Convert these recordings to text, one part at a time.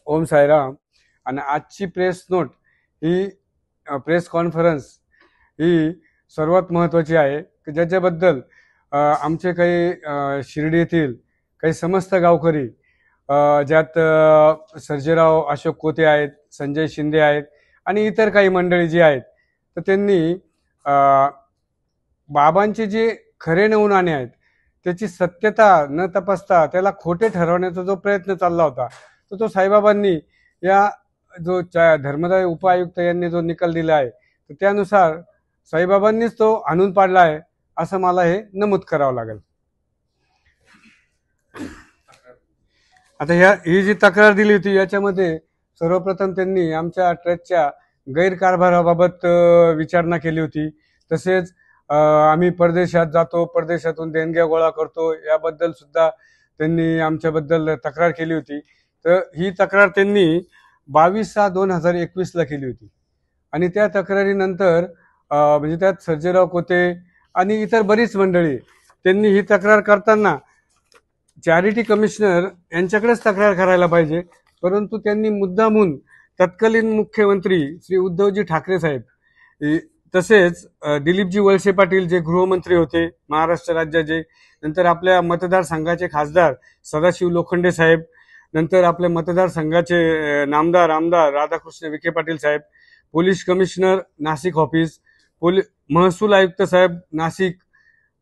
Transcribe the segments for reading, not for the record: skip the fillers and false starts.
ओम साईराम. आणि आजची press note ही press conference ही सर्वात महत्त्वाची आहे की ज्याच्याबद्दल आमचे काही शिर्डी येथील काही समस्त गावकरी ज्यात सर्जेराव अशोक कोते आहेत, संजय शिंदे आहेत आणि इतर काही मंडळी जी आहेत, तर त्यांनी बाबांचे जे खरे नमुने आहेत त्याची सत्यता न तपासता त्याला खोटे ठरवण्याचा जो प्रयत्न चालला होता, तर तो साईबाबांनी या जो धर्मदाय उपायुक्त यांनी जो निकाल दिला आहे तर त्यानुसार साईबाबांनीच तो आणून पाडला आहे असं मला हे नमूद करावं लागेल. आता ही जी तक्रार दिली होती याच्यामध्ये सर्वप्रथम त्यांनी आमच्या ट्रस्टच्या गैरकारभाराबाबत विचारणा केली होती. तसेच आम्ही परदेशात जातो, परदेशातून देणग्या गोळा करतो याबद्दल सुद्धा त्यांनी आमच्याबद्दल तक्रार केली होती. तर ही तक्रार त्यांनी 22/6/2021 केली होती आणि त्या तक्रारीनंतर म्हणजे त्यात सर्जेराव कोते आणि इतर बरीच मंडळी त्यांनी ही तक्रार करताना चॅरिटी कमिशनर यांच्याकडेच तक्रार करायला पाहिजे, परंतु त्यांनी मुद्दामून तत्कालीन मुख्यमंत्री श्री उद्धवजी ठाकरे साहेब, तसेच दिलीपजी वळसे पाटील जे गृहमंत्री होते महाराष्ट्र राज्याचे, नंतर आपल्या मतदारसंघाचे खासदार सदाशिव लोखंडे साहेब, नंतर आपल्या मतदारसंघाचे नामदार आमदार राधाकृष्ण विखे पाटील साहेब, पोलीस कमिशनर नाशिक ऑफिस, महसूल आयुक्त साहेब नाशिक,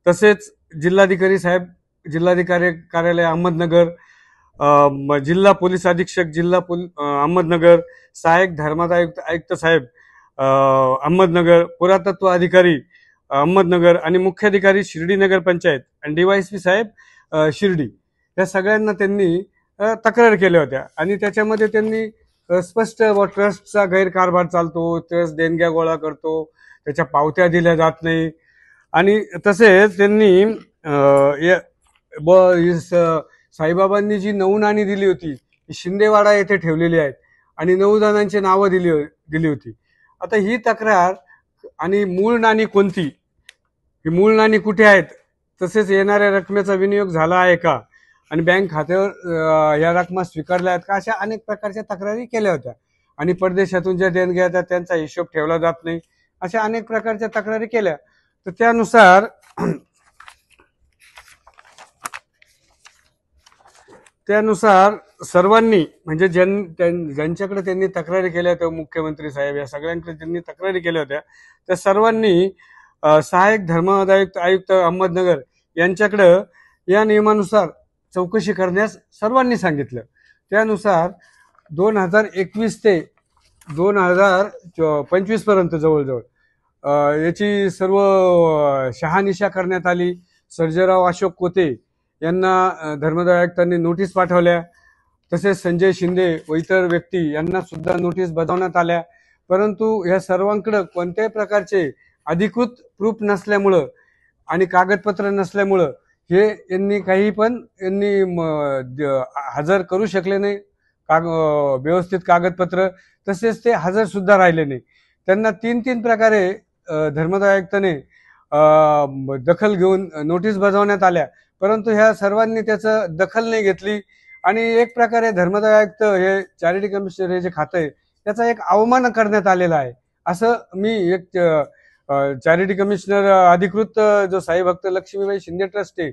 तसेच जिल्हाधिकारी साहेब जिल्हाधिकारी कार्यालय अहमदनगर, जिल्हा पोलीस अधीक्षक अहमदनगर, सहाय्यक धर्मादाय आयुक्त साहेब अहमदनगर, पुरातत्व अधिकारी अहमदनगर आणि मुख्याधिकारी शिर्डी नगर पंचायत आणि डीवायएसपी साहेब शिर्डी, या सगळ्यांना त्यांनी तक्रार केल्या होत्या. आणि त्याच्यामध्ये त्यांनी स्पष्ट ट्रस्टचा गैरकारभार चालतो, ट्रस्ट देणग्या गोळा करतो, त्याच्या पावत्या दिल्या जात नाही. आणि तसेच त्यांनी साईबाबांनी जी 9 नाणी दिली होती ती शिंदेवाडा येथे ठेवलेली आहेत आणि 9 जणांची नावं दिली होती. आता ही तक्रार आणि मूळ नाणी कोणती, ही मूळ नाणी कुठे आहेत, तसेच येणाऱ्या रकमेचा विनियोग झाला आहे का आणि बँक खात्यावर या रकमा स्वीकारल्या आहेत का, अशा अनेक प्रकारच्या तक्रारी केल्या होत्या. आणि परदेशातून ज्या देणग्या येतात त्यांचा हिशोब ठेवला जात नाही, अशा अनेक प्रकारच्या तक्रारी केल्या. तर त्यानुसार सर्वांनी म्हणजे ज्यांच्याकडे त्यांनी तक्रारी केल्या होत्या, मुख्यमंत्री साहेब या सगळ्यांकडे त्यांनी तक्रारी केल्या होत्या, त्या सर्वांनी सहाय्यक धर्मादाय आयुक्त अहमदनगर यांच्याकडे या नियमानुसार चौकशी करण्यास सर्वांनी सांगितलं. त्यानुसार 2021 ते 2025 पर्यंत जवळजवळ याची सर्व शहानिशा करण्यात आली. सर्जेराव अशोक कोते यांना धर्मदाय आयुक्तांनी नोटीस पाठवल्या, तसेच संजय शिंदे व इतर व्यक्ती यांना सुद्धा नोटीस बजावण्यात आल्या. परंतु या सर्वांकडे कोणत्याही प्रकारचे अधिकृत प्रूफ नसल्यामुळं आणि कागदपत्र नसल्यामुळं हे यांनी काही पण हजर करू शकले नाही व्यवस्थित कागदपत्र, तसेच ते हजर सुद्धा राहिले नाही. त्यांना 3 प्रकारे धर्मदाय आयुक्ताने दखल घेऊन नोटीस बजावण्यात आल्या, परंतु ह्या सर्वांनी त्याचं दखल नाही घेतली. आणि एक प्रकारे धर्मदाय आयुक्त हे चॅरिटी कमिशनर हे जे खातं आहे त्याचा एक अवमान करण्यात आलेला आहे, असं मी एक चॅरिटी कमिशनर अधिकृत जो साई भक्त लक्ष्मीबाई शिंदे ट्रस्ट आहे,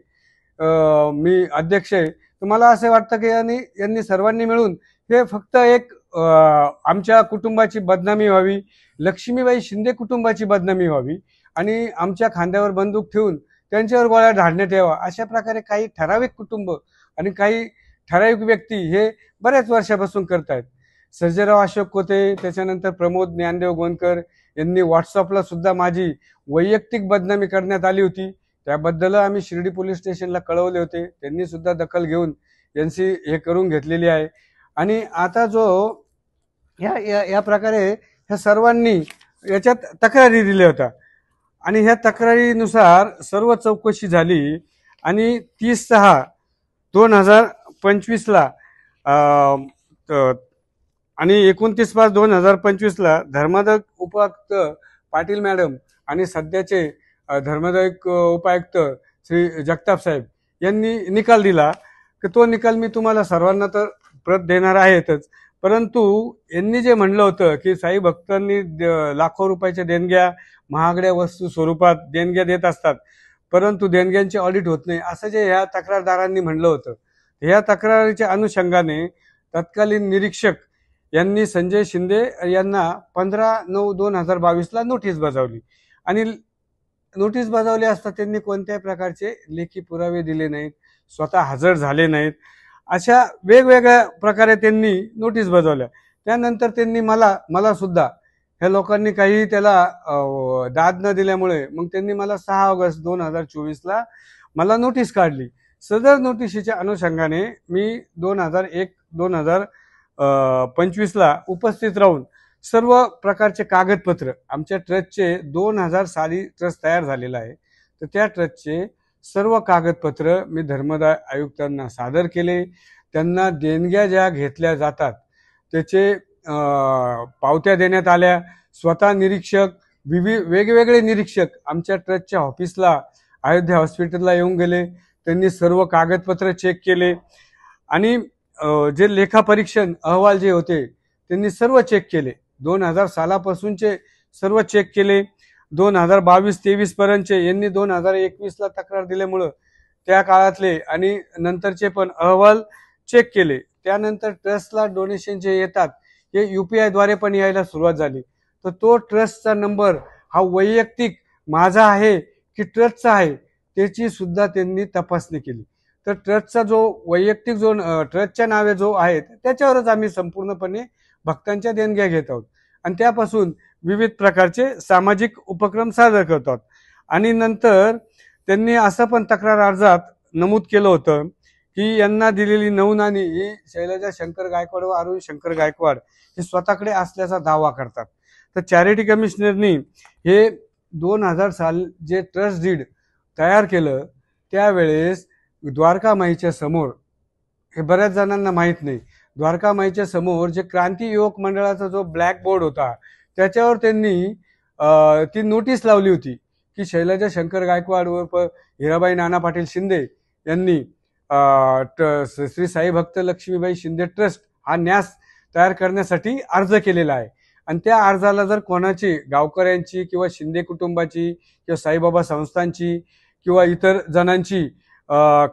मी अध्यक्ष आहे. तर मला असं वाटतं की यांनी सर्वांनी मिळून हे फक्त एक आमच्या कुटुंबाची बदनामी व्हावी, लक्ष्मीबाई शिंदे कुटुंबाची बदनामी व्हावी आणि आमच्या खांद्यावर बंदूक ठेवून त्यांच्यावर गोळ्या झाडण्यात यावा, अशा प्रकारे काही ठराविक कुटुंब आणि काही ठराविक व्यक्ती हे बऱ्याच वर्षापासून करतायत. सर्जेराव अशोक कोते, त्याच्यानंतर प्रमोद ज्ञानदेव गोंदकर यांनी व्हॉट्सअपला सुद्धा माझी वैयक्तिक बदनामी करण्यात आली होती. त्याबद्दल आम्ही शिर्डी पोलीस स्टेशनला कळवले होते, त्यांनी सुद्धा दखल घेऊन यांची हे करून घेतलेली आहे. आणि आता जो या प्रकारे ह्या सर्वांनी याच्यात तक्रारी दिल्या होत्या आणि ह्या तक्रारीनुसार सर्व चौकशी झाली आणि 30/6/2025 आणि 29/5/2025 धर्मादाय उपायुक्त पाटील मॅडम आणि सध्याचे धर्मादाय उपायुक्त श्री जगताप साहेब यांनी निकाल दिला की तो निकाल मी तुम्हाला सर्वांना तर प्रत देणार आहेतच, परंतु यांनी जे म्हणलं होतं की साई भक्तांनी लाखो रुपयाच्या देणग्या महागड्या वस्तू स्वरूपात देणग्या देत असतात, परंतु देणग्यांचे ऑडिट होत नाही, असं जे ह्या तक्रारदारांनी म्हणलं होतं. ह्या तक्रारीच्या अनुषंगाने तत्कालीन निरीक्षक यांनी संजय शिंदे यांना 15/9/2022 नोटीस बजावली. आणि नोटीस बजावली असता त्यांनी कोणत्याही प्रकारचे लेखी पुरावे दिले नाहीत, स्वतः हजर झाले नाहीत. अशा वेगवेगळ्या प्रकारे त्यांनी नोटीस बजावल्या. त्यानंतर त्यांनी मला सुद्धा ह्या लोकांनी काही त्याला दाद न दिल्यामुळे मग त्यांनी मला 6 ऑगस्ट 2024 मला नोटीस काढली. सदर नोटिशीच्या अनुषंगाने मी 2001-2025 उपस्थित राहून सर्व प्रकारचे कागदपत्र आमच्या ट्रस्टचे 2000 साली ट्रस्ट तयार झालेला आहे, तर त्या ट्रस्टचे सर्व कागदपत्र मी धर्मदाय आयुक्तांना सादर केले. त्यांना देणग्या ज्या घेतल्या जातात त्याचे पावत्या देण्यात आल्या. स्वतः निरीक्षक वेगवेगळे निरीक्षक आमच्या ट्रस्टच्या ऑफिसला अयोध्या हॉस्पिटलला येऊन गेले. त्यांनी सर्व कागदपत्र चेक केले आणि जे लेखापरीक्षण अहवाल जे होते त्यांनी सर्व चेक केले. 2000 सालापासूनचे सर्व चेक केले. 2022-23 पर्यंतचे यांनी 2021 तक्रार दिल्यामुळं त्या काळातले आणि नंतरचे पण अहवाल चेक केले. त्यानंतर ट्रस्टला डोनेशन जे येतात हे UPI द्वारे पण यायला सुरुवात झाली. तर तो ट्रस्टचा नंबर हा वैयक्तिक माझा आहे की ट्रस्टचा आहे त्याची सुद्धा त्यांनी तपासणी केली. तर ट्रस्टचा जो वैयक्तिक जो ट्रस्टच्या नावे जो आहे त्याच्यावरच आम्ही संपूर्णपणे भक्तांच्या देणग्या घेत आहोत आणि त्यापासून विविध प्रकारचे सामाजिक उपक्रम सादर करतात. आणि नंतर त्यांनी असं पण तक्रार अर्जात नमूद केलं होतं की यांना दिलेली 9 नाणी ही शैलजा शंकर गायकवाड व अरुण शंकर गायकवाड हे स्वतःकडे असल्याचा दावा करतात. तर चॅरिटी कमिशनरनी हे 2000 साल जे ट्रस्ट डीड तयार केलं त्यावेळेस द्वारकामाईच्या समोर, हे बऱ्याच जणांना माहीत नाही, द्वारकामाईच्या समोर जे क्रांती युवक मंडळाचा जो ब्लॅक बोर्ड होता त्याच्यावर त्यांनी ती नोटीस लावली होती की शैलजा शंकर गायकवाड उर्फ हिराबाई नाना पाटील शिंदे यांनी श्री साई भक्त लक्ष्मीबाई शिंदे ट्रस्ट हा न्यास तयार करण्यासाठी अर्ज केलेला आहे. आणि त्या अर्जाला जर कोणाची गावकऱ्यांची किंवा शिंदे कुटुंबाची किंवा साईबाबा संस्थांची किंवा इतर जणांची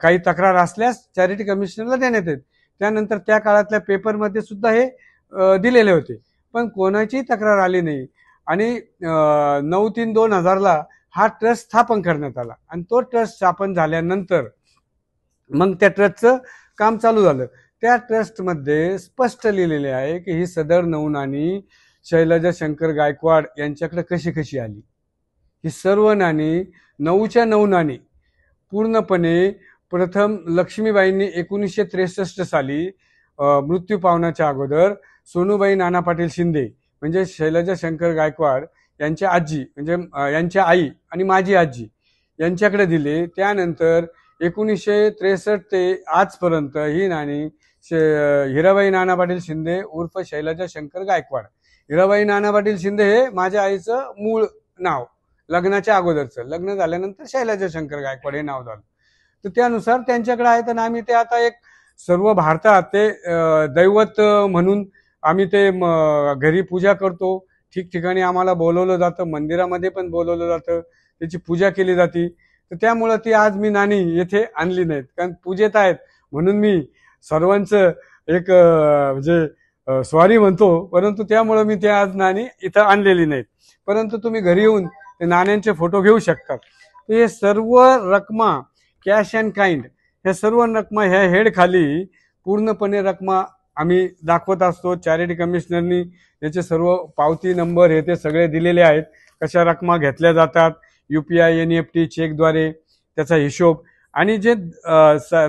काही तक्रार असल्यास चॅरिटी कमिशनरला देण्यात येते. त्यानंतर त्या काळातल्या पेपरमध्ये सुद्धा हे दिलेले होते, पण कोणाची तक्रार आली नाही. आणि 9/3/2000 हा ट्रस्ट स्थापन करण्यात आला आणि तो ट्रस्ट स्थापन झाल्यानंतर मग त्या ट्रस्टचं काम चालू झालं. त्या ट्रस्टमध्ये स्पष्ट लिहिलेले आहे की ही सदर 9 नाणी शैलजा शंकर गायकवाड यांच्याकडे कशी आली. ही सर्व नाणी 9च्या 9 नाणी पूर्णपणे प्रथम लक्ष्मीबाईंनी 1963 साली मृत्यू पावण्याच्या अगोदर सोनूबाई नाना पाटील शिंदे म्हणजे शैलजा शंकर गायकवाड यांच्या आजी म्हणजे यांच्या आई आणि माझी आजी यांच्याकडे दिले. त्यानंतर 1963 ते आजपर्यंत ही नाणी हिराबाई नाना पाटील शिंदे उर्फ शैलजा शंकर गायकवाड, हिराबाई नाना पाटील शिंदे हे माझ्या आईचं मूळ नाव, लग्नाच्या अगोदरचं, लग्न झाल्यानंतर शैलजा शंकर गायकवाड हे नाव झालं. तर त्यानुसार त्यांच्याकडे आहेत आणि आम्ही ते आता एक सर्व भारतात ते दैवत म्हणून आम्ही ते घरी पूजा करतो. ठिकठिकाणी आम्हाला बोलवलं जातं, मंदिरामध्ये पण बोलवलं जातं, त्याची पूजा केली जाते. तर त्यामुळं ती आज मी नाणी येथे आणली नाहीत, कारण पूजेत आहेत म्हणून मी सर्वांचं एक म्हणजे सॉरी म्हणतो, परंतु त्यामुळं मी ते आज नाणी इथं आणलेली नाहीत. परंतु तुम्ही घरी येऊन ते नाण्यांचे फोटो घेऊ शकतात. तर हे सर्व रकमा कॅश अँड काइंड, ह्या सर्व रकमा ह्या हेड खाली पूर्णपणे रकमा आम्ही दाखवत असतो. चॅरिटी कमिशनरनी याचे सर्व पावती नंबर हे ते सगळे दिलेले आहेत, कशा रकमा घेतल्या जातात, UPI NEFT चेकद्वारे त्याचा हिशोब. आणि जे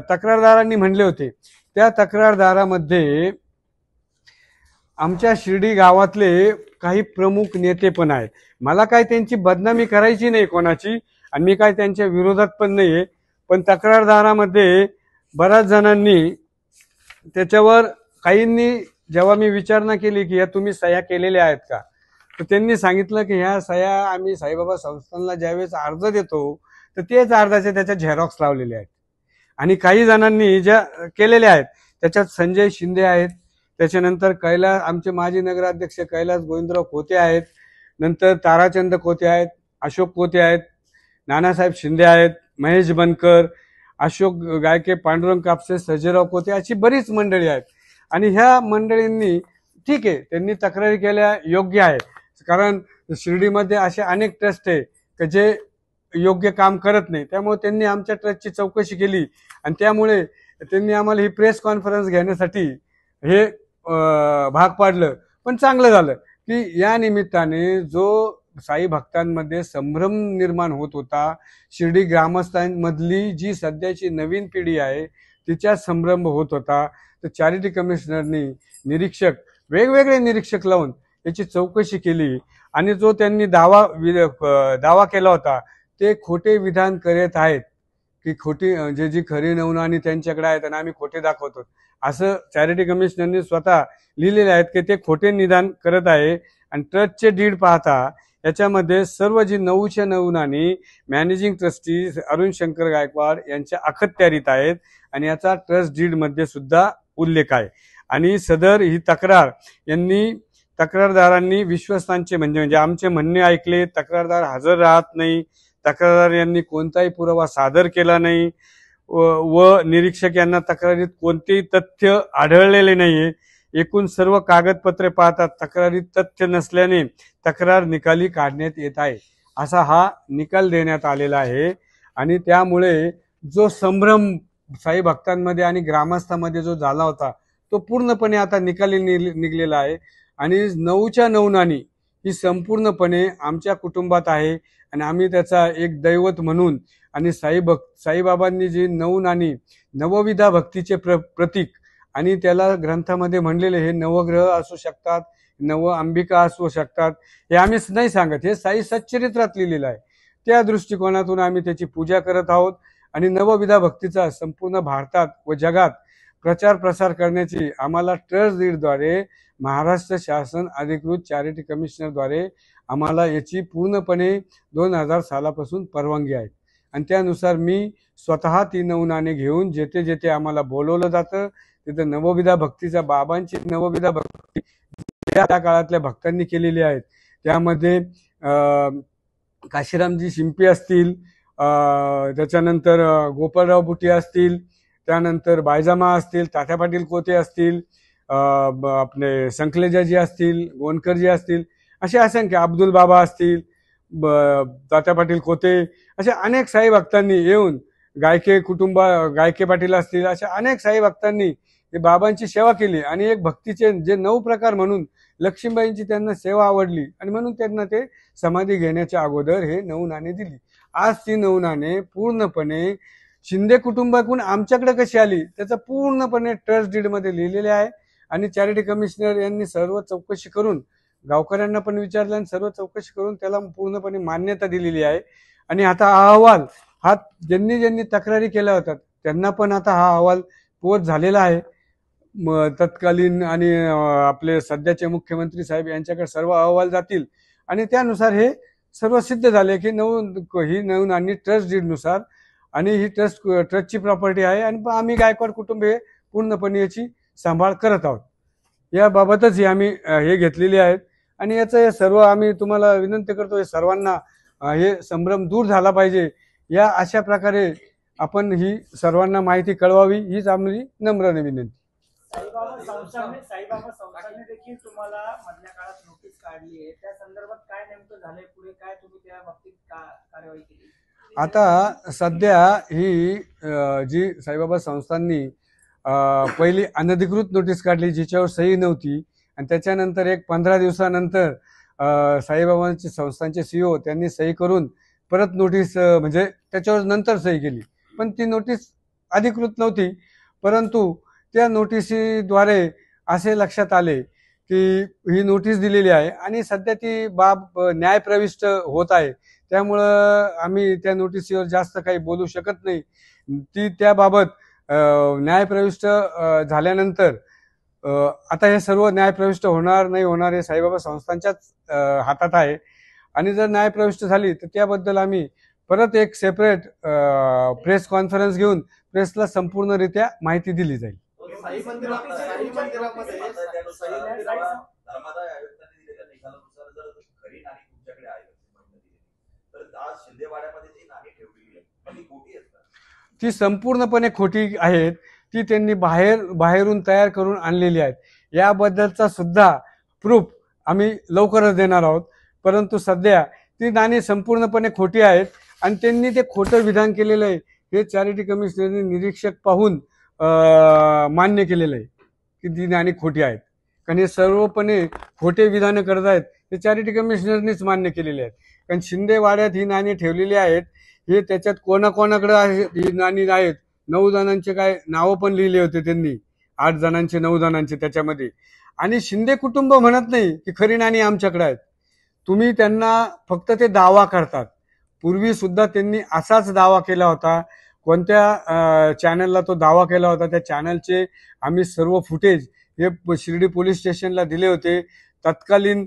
तक्रारदारांनी म्हणले होते त्या तक्रारदारामध्ये आमच्या शिर्डी गावातले काही प्रमुख नेते पण आहेत. मला काय त्यांची बदनामी करायची नाही कोणाची आणि मी काय त्यांच्या विरोधात पण नाहीये, पण तक्रारदारामध्ये बऱ्याच जणांनी त्याच्यावर काहींनी जेव्हा मी विचारणा केली की या तुम्ही सह्या केलेल्या आहेत का, तर त्यांनी सांगितलं की ह्या सह्या आम्ही साईबाबा संस्थानला ज्यावेळेस अर्ज देतो तर तेच अर्जाचे त्याच्यात झेरॉक्स लावलेले आहेत. आणि काही जणांनी ज्या केलेल्या आहेत त्याच्यात संजय शिंदे आहेत, त्याच्यानंतर आमचे माजी नगराध्यक्ष कैलास गोविंदराव खोते आहेत, नंतर ताराचंद खोते आहेत, अशोक खोते आहेत, नानासाहेब शिंदे आहेत, महेश बनकर, अशोक गायके, पांडुरंग कापसे, सर्जेराव खोते, अशी बरीच मंडळी आहेत. आणि ह्या मंडळींनी ठीक आहे, त्यांनी तक्रारी केल्या, योग्य आहे. कारण शिर्डीमध्ये असे अनेक ट्रस्ट आहे की जे योग्य काम करत नाही. त्यामुळे त्यांनी आमच्या ट्रस्टची चौकशी केली आणि त्यामुळे त्यांनी आम्हाला ही प्रेस कॉन्फरन्स घेण्यासाठी हे भाग पाडलं. पण चांगलं झालं की या निमित्ताने जो साई भक्तांमध्ये संभ्रम निर्माण होत होता, शिर्डी ग्रामस्थांमधली जी सध्याची नवीन पिढी आहे तिच्यात संभ्रम होत होता, तर चॅरिटी कमिशनरनी वेगवेगळे निरीक्षक लावून याची चौकशी केली. आणि जो त्यांनी दावा केला होता ते खोटे विधान करत आहेत की खोटी जी खरी नवनाणी त्यांच्याकडे आहेत आणि आम्ही खोटे दाखवतो, असं चॅरिटी कमिशनरनी स्वतः लिहिलेले आहेत की ते खोटे निदान करत आहे. आणि ट्रस्टचे डीड पाहता याच्यामध्ये सर्व जी 9च्या 9 नाणी मॅनेजिंग ट्रस्टी अरुण शंकर गायकवाड यांच्या अखत्यारीत आहेत आणि याचा ट्रस्ट डीड मध्ये सुद्धा उल्लेख आहे. आणि सदर ही तक्रार तक्रारदारांनी विश्वस्तांचे म्हणजे आमचे म्हणणे ऐकले, तक्रारदार हजर राहत नाही, तक्रारदार यांनी कोणताही पुरावा सादर केला नाही व निरीक्षक यांना तक्रारीत कोणतेही तथ्य आढळलेले नाहीये. एकूण सर्व कागदपत्रे पाहतात तक्रारीत तथ्य नसल्याने तक्रार निकाली काढण्यात येत आहे, असा हा निकाल देण्यात आलेला आहे. आणि त्यामुळे जो संभ्रम साई भक्तांमध्ये आणि ग्रामस्थांमध्ये जो झाला होता तो पूर्णपणे आता निकाली निघलेला आहे. आणि 9च्या 9 नाणी ही संपूर्णपणे आमच्या कुटुंबात आहे आणि आम्ही त्याचा एक दैवत म्हणून आणि साईबाबांनी जी 9 नाणी नवविधा भक्तीचे प्रतीक आणि त्याला ग्रंथामध्ये म्हणलेले हे नवग्रह असू शकतात, नव अंबिका असू शकतात, हे आम्ही नाही सांगत, हे साई सच्चरित्रात लिहिलेलं आहे. त्या दृष्टिकोनातून आम्ही त्याची पूजा करत आहोत. आणि नवविधा भक्तीचा संपूर्ण भारतात व जगात प्रचार प्रसार करण्याची आम्हाला ट्रस्ट डीडद्वारे महाराष्ट्र शासन अधिकृत चॅरिटी कमिशनरद्वारे आम्हाला याची पूर्णपणे 2000 सालापासून परवानगी आहे. आणि त्यानुसार मी स्वतः ती 9 नाणी घेऊन जेथे जेथे आम्हाला बोलवलं जातं तिथे नवविधा भक्तीचा बाबांची नवविधा भक्ती त्या काळातल्या भक्तांनी केलेली आहेत. त्यामध्ये काशीरामजी शिंपी असतील, त्याच्यानंतर गोपाळराव बुटी असतील, त्यानंतर बायजामा असतील, तात्या पाटील कोते असतील, आपले संकलेजाजी असतील, गोंडकरजी असतील, असे असंख्य अब्दुल बाबा असतील, तात्या पाटील कोते, अशा अनेक साई भक्तांनी येऊन गायके पाटील असतील, अशा अनेक साई भक्तांनी हे बाबांची सेवा केली. आणि एक भक्तीचे जे 9 प्रकार म्हणून लक्ष्मीबाईंची त्यांना सेवा आवडली आणि म्हणून त्यांना ते समाधी घेण्याच्या अगोदर हे 9 नाणी दिली. आज ती 9 नाणे पूर्णपणे शिंदे कुटुंबाकडून आमच्याकडे कशी आली त्याचं पूर्णपणे ट्रस्ट डीड मध्ये लिहिलेले आहे. आणि चॅरिटी कमिशनर यांनी सर्व चौकशी करून गावकऱ्यांना पण विचारलं आणि सर्व चौकशी करून त्याला पूर्णपणे मान्यता दिलेली आहे. आणि आता हा अहवाल ज्यांनी तक्रारी केल्या होत्या त्यांना पण आता हा अहवाल पोच झालेला आहे. तत्कालीन आणि आपले सध्याचे मुख्यमंत्री साहेब यांच्याकडे सर्व अहवाल जातील आणि त्यानुसार हे सर्व सिद्ध झाले की ही 9 नाणी ट्रस्ट डीडनुसार आणि ही ट्रस्टची प्रॉपर्टी आहे आणि आम्ही गायकवाड कुटुंब हे पूर्णपणे याची सांभाळ करत आहोत. याबाबतच ही आम्ही हे घेतलेली आहेत. आणि याचं हे सर्व आम्ही तुम्हाला विनंती करतो, हे सर्वांना हे संभ्रम दूर झाला पाहिजे, या अशा प्रकारे आपण ही सर्वांना माहिती कळवावी हीच आमची नम्र विनंती. साईबाबा संस्थाने देखील तुम्हाला मधल्या काळात नोटीस काढली आहे, त्या संदर्भात काय नेमकं झालंय, पुढे काय तुम्ही त्या बाबतीत कार्यवाही केली? आता सध्या ही जी साईबाबा संस्थांनी पहिली अनधिकृत नोटीस काढली जिच्यावर सही नव्हती आणि त्याच्यानंतर एक 15 दिवसानंतर साईबाबांची संस्थांचे CEO त्यांनी सही करून परत नोटीस म्हणजे त्याच्यावर नंतर सही केली, पण ती नोटीस अधिकृत नव्हती. परंतु त्या नोटिसीद्वारे असे लक्षात आले की ही नोटीस दिलेली आहे आणि सध्या ती बाब न्यायप्रविष्ट होत आहे. त्यामुळं आम्ही त्या नोटिसीवर जास्त काही बोलू शकत नाही. ती त्याबाबत न्यायप्रविष्ट झाल्यानंतर आता हे सर्व न्यायप्रविष्ट होणार नाही होणार हे साईबाबा संस्थांच्याच हातात आहे. आणि जर न्यायप्रविष्ट झाली तर त्याबद्दल आम्ही परत एक सेपरेट प्रेस कॉन्फरन्स घेऊन प्रेसला संपूर्णरित्या माहिती दिली जाईल. साई मंदिरामध्ये धर्मादाय आयुक्तांनी दिलेल्या निकालानुसार जर खरी नाणी तुमच्याकडे आहे तर आज शिंदेवाड्यामध्ये जी नाणी ठेवलेली आहे ती खोटी आहेत का? ती संपूर्णपणे खोटी आहेत. ती त्यांनी बाहेरून तयार करून आणलेली आहेत. याबद्दलचा सुद्धा प्रूफ आम्ही लवकरच देणार आहोत. परंतु सध्या ती नाणी संपूर्णपणे खोटी आहेत आणि त्यांनी ते खोटं विधान केलेलं आहे हे चॅरिटी कमिशनरने निरीक्षक पाहून मान्य केलेलं आहे की ती नाणी खोटी आहेत. कारण हे सर्वपणे खोटे विधानं करत आहेत ते चॅरिटी कमिशनरनेच मान्य केलेले आहेत. कारण शिंदेवाड्यात ही नाणी ठेवलेली आहेत. हे त्याच्यात कोणाकोणाकडे ही नाणी आहेत. 9 जणांचे काय नावं पण लिहिले होते त्यांनी, 8 जणांचे 9 जणांचे त्याच्यामध्ये. आणि शिंदे कुटुंब म्हणत नाही की खरी नाणी आमच्याकडे आहेत. तुम्ही त्यांना फक्त ते दावा करतात. पूर्वी सुद्धा त्यांनी असाच दावा केला होता. कोणत्या चॅनलला तो दावा केला होता त्या चॅनलचे आम्ही सर्व फुटेज हे शिर्डी पोलीस स्टेशनला दिले होते. तत्कालीन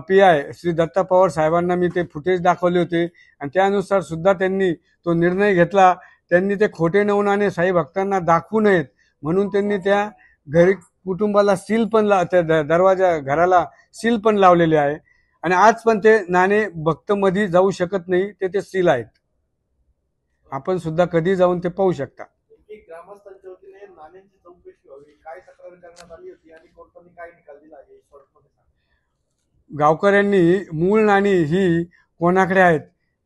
PI श्री दत्ता पवार साहेबांना मी ते फुटेज दाखवले होते आणि त्यानुसार सुद्धा त्यांनी तो निर्णय घेतला. त्यांनी ते खोटे 9 नाणे साई भक्तांना दाखवू नयेत म्हणून त्यांनी त्या कुटुंबाला सील पण दरवाजा घराला सील पण लावलेले आहे. आणि आज पण ते नाणे भक्त मध्ये जाऊ शकत नाही. ते सील आहेत. आपण सुद्धा कधी जाऊन ते पाहू शकता. ग्रामस्थांच्या वतीने नाण्यांची चौकशी व्हावी काय तक्रार करण्यात आली होती आणि कोर्टाने काय निकाल दिला आहे शॉर्टमध्ये सांगा. गावकऱ्यांनी मूळ नाणी ही कोणाकडे आहेत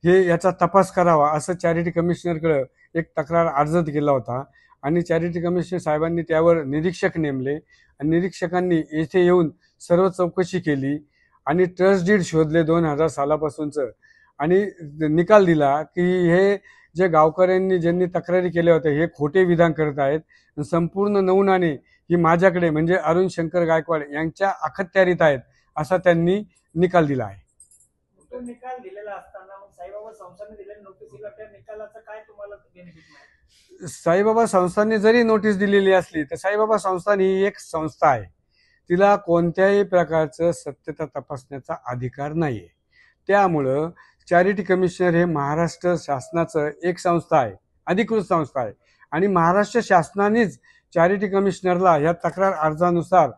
हे याचा तपास करावा असं चॅरिटी कमिशनरकडे एक तक्रार अर्ज केला होता आणि चॅरिटी कमिशनर साहेबांनी त्यावर निरीक्षक नेमले आणि निरीक्षकांनी येथे येऊन सर्व चौकशी केली आणि ट्रस्ट डीड शोधले 2000 सालापासूनचं आणि निकाल दिला की हे जे गावकऱ्यांनी ज्यांनी तक्रारी केल्या होत्या हे खोटे विधान करत आहेत. संपूर्ण 9 नाणे ही माझ्याकडे म्हणजे अरुण शंकर गायकवाड यांच्या अखत्यारीत आहेत असा त्यांनी निकाल दिला आहे. तो निकाल दिलेला असताना मग साईबाबा संस्थांनी दिलेल्या नोटीसीला त्या निकालाचं काय तुम्हाला बेनिफिट मिळालं? साईबाबा संस्थांनी जरी नोटीस दिलेली असली तर साईबाबा संस्थान ही एक संस्था आहे. तिला कोणत्याही प्रकारचं सत्यता तपासण्याचा अधिकार नाहीये. त्यामुळं चॅरिटी कमिशनर हे महाराष्ट्र शासनाचं एक संस्था आहे, अधिकृत संस्था आहे आणि महाराष्ट्र शासनानेच चॅरिटी कमिशनरला या तक्रार अर्जानुसार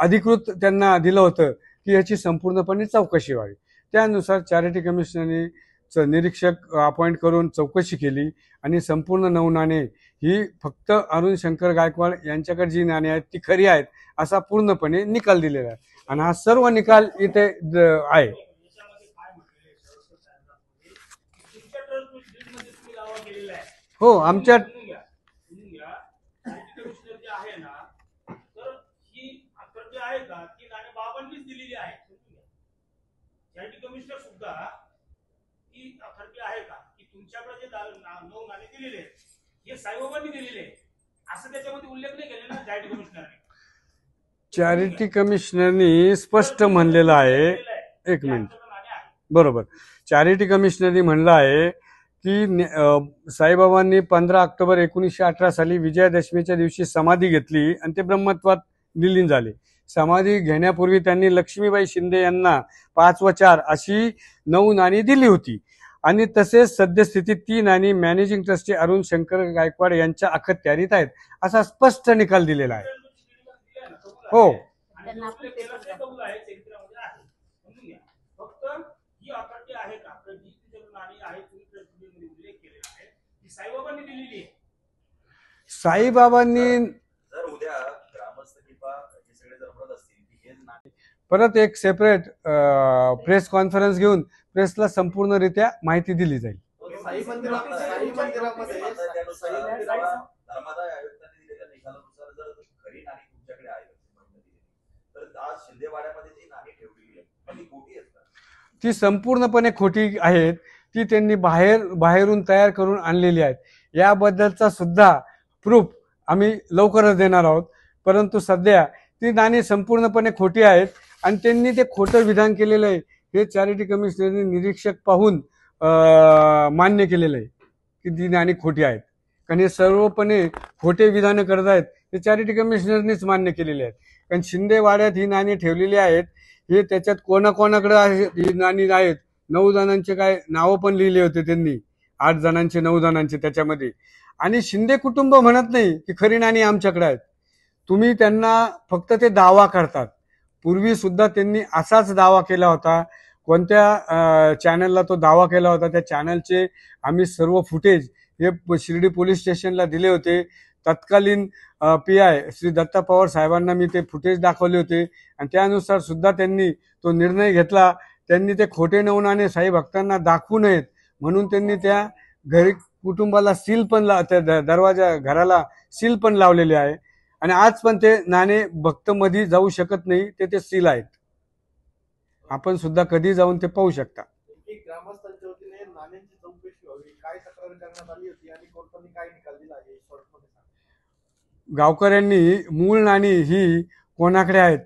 अधिकृत त्यांना दिलं होतं की याची संपूर्णपणे चौकशी व्हावी. त्यानुसार चॅरिटी कमिशनरने निरीक्षक अपॉइंट करून चौकशी केली आणि संपूर्ण 9 नाणे ही फक्त अरुण शंकर गायकवाड यांच्याकडे जी नाणी आहेत ती खरी आहेत असा पूर्णपणे निकाल दिलेला आहे. आणि हा सर्व निकाल इथे आहे. हो, आमच्या कमिशनर सुद्धा की अथॉरिटी आहे का की तुमच्याकडे जे 9 नाणे दिलेले हे साईबाबांनी दिलेले असं त्याच्यामध्ये उल्लेख नाही केलेला ना चॅरिटी कमिशनरने. चॅरिटी कमिशनरनी स्पष्ट म्हणलेलं आहे. एक मिनिट. बरोबर. चॅरिटी कमिशनरनी म्हणलं आहे की साईबाबांनी 15 ऑक्टोबर 1918 साली विजयादशमीच्या दिवशी समाधी घेतली आणि ते ब्रह्मत्वात विलीन झाले. समाधी घेण्यापूर्वी त्यांनी लक्ष्मीबाई शिंदे यांना 5 व 4 अशी 9 नाणी दिली होती आणि तसेच सद्यस्थितीत ती नाणी मॅनेजिंग ट्रस्टी अरुण शंकर गायकवाड यांच्या अखत्यारीत आहेत असा स्पष्ट निकाल दिलेला आहे. हो, साईबाबांनी जर उद्या ग्रामस्थ किंवा हे सगळे जर म्हणत असतील की हे नाणी परत एक सेपरेट प्रेस कॉन्फरन्स घेऊन प्रेसला संपूर्णरित्या माहिती दिली जाईल. साई मंदिरामध्ये धर्मादाय आयुक्तांनी दिलेल्या निकालानुसार जर खरी नाणी तुमच्याकडे आहे तर आज शिंदेवाड्यामध्ये जी नाणी ठेवलेली आहे ती खोटी आहेत का? ती संपूर्णपणे खोटी आहेत. ती त्यांनी बाहेरून तयार करून आणलेली आहेत. याबद्दलचा सुद्धा प्रूफ आम्ही लवकरच देणार आहोत. परंतु सध्या ती नाणी संपूर्णपणे खोटी आहेत आणि त्यांनी ते खोटं विधान केलेलं आहे हे चॅरिटी कमिशनरने निरीक्षक पाहून मान्य केलेलं आहे की ती नाणी खोटी आहेत. कारण हे सर्वपणे खोटे विधानं करत आहेत ते चॅरिटी कमिशनरनेच मान्य केलेले आहेत. कारण शिंदेवाड्यात ही नाणी ठेवलेली आहेत. हे त्याच्यात कोणाकोणाकडे ही नाणी आहेत. 9 जणांचे काय नावं पण लिहिले होते त्यांनी, 8 जणांचे 9 जणांचे त्याच्यामध्ये. आणि शिंदे कुटुंब म्हणत नाही की खरी नाणी आमच्याकडे आहेत. तुम्ही त्यांना फक्त ते दावा करतात. पूर्वी सुद्धा त्यांनी असाच दावा केला होता. कोणत्या चॅनलला तो दावा केला होता, त्या चॅनलचे आम्ही सर्व फुटेज हे शिर्डी पोलीस स्टेशनला दिले होते. तत्कालीन PI श्री दत्ता पवार साहेबांना मी ते फुटेज दाखवले होते आणि त्यानुसार सुद्धा त्यांनी तो निर्णय घेतला. त्यांनी ते खोटे नवनाणे साई भक्तांना दाखवू नयेत म्हणून त्यांनी त्या घरी कुटुंबाला सील पण त्या दरवाजा घराला सील पण लावलेले आहे आणि आज पण ते नाणे भक्त मध्ये जाऊ शकत नाही, ते सील आहेत. आपण सुद्धा कधी जाऊन ते पाहू शकता. एक ग्रामस्थांच्या वतीने नाण्यांची चौकशी व्हावी, काय तक्रार करण्यात आली होती आणि कोर्टाने काय निकाल दिला आहे शॉर्टमध्ये सांगा. गावकऱ्यांनी मूळ नाणी ही कोणाकडे आहेत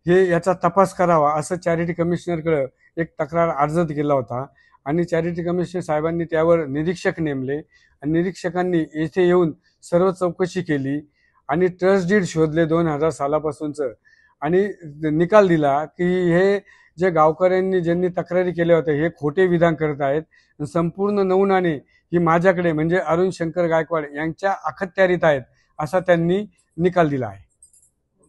हे याचा तपास करावा असं चॅरिटी कमिशनरकडे एक तक्रार अर्ज केला होता आणि चॅरिटी कमिशनर साहेबांनी त्यावर निरीक्षक नेमले आणि निरीक्षकांनी येथे येऊन सर्व चौकशी केली आणि ट्रस्ट डीड शोधले 2000 सालापासूनचं आणि निकाल दिला की हे जे गावकऱ्यांनी ज्यांनी तक्रारी केल्या होत्या हे खोटे विधान करत आहेत. संपूर्ण 9 नाणे ही माझ्याकडे म्हणजे अरुण शंकर गायकवाड यांच्या अखत्यारीत आहेत असा त्यांनी निकाल दिला आहे.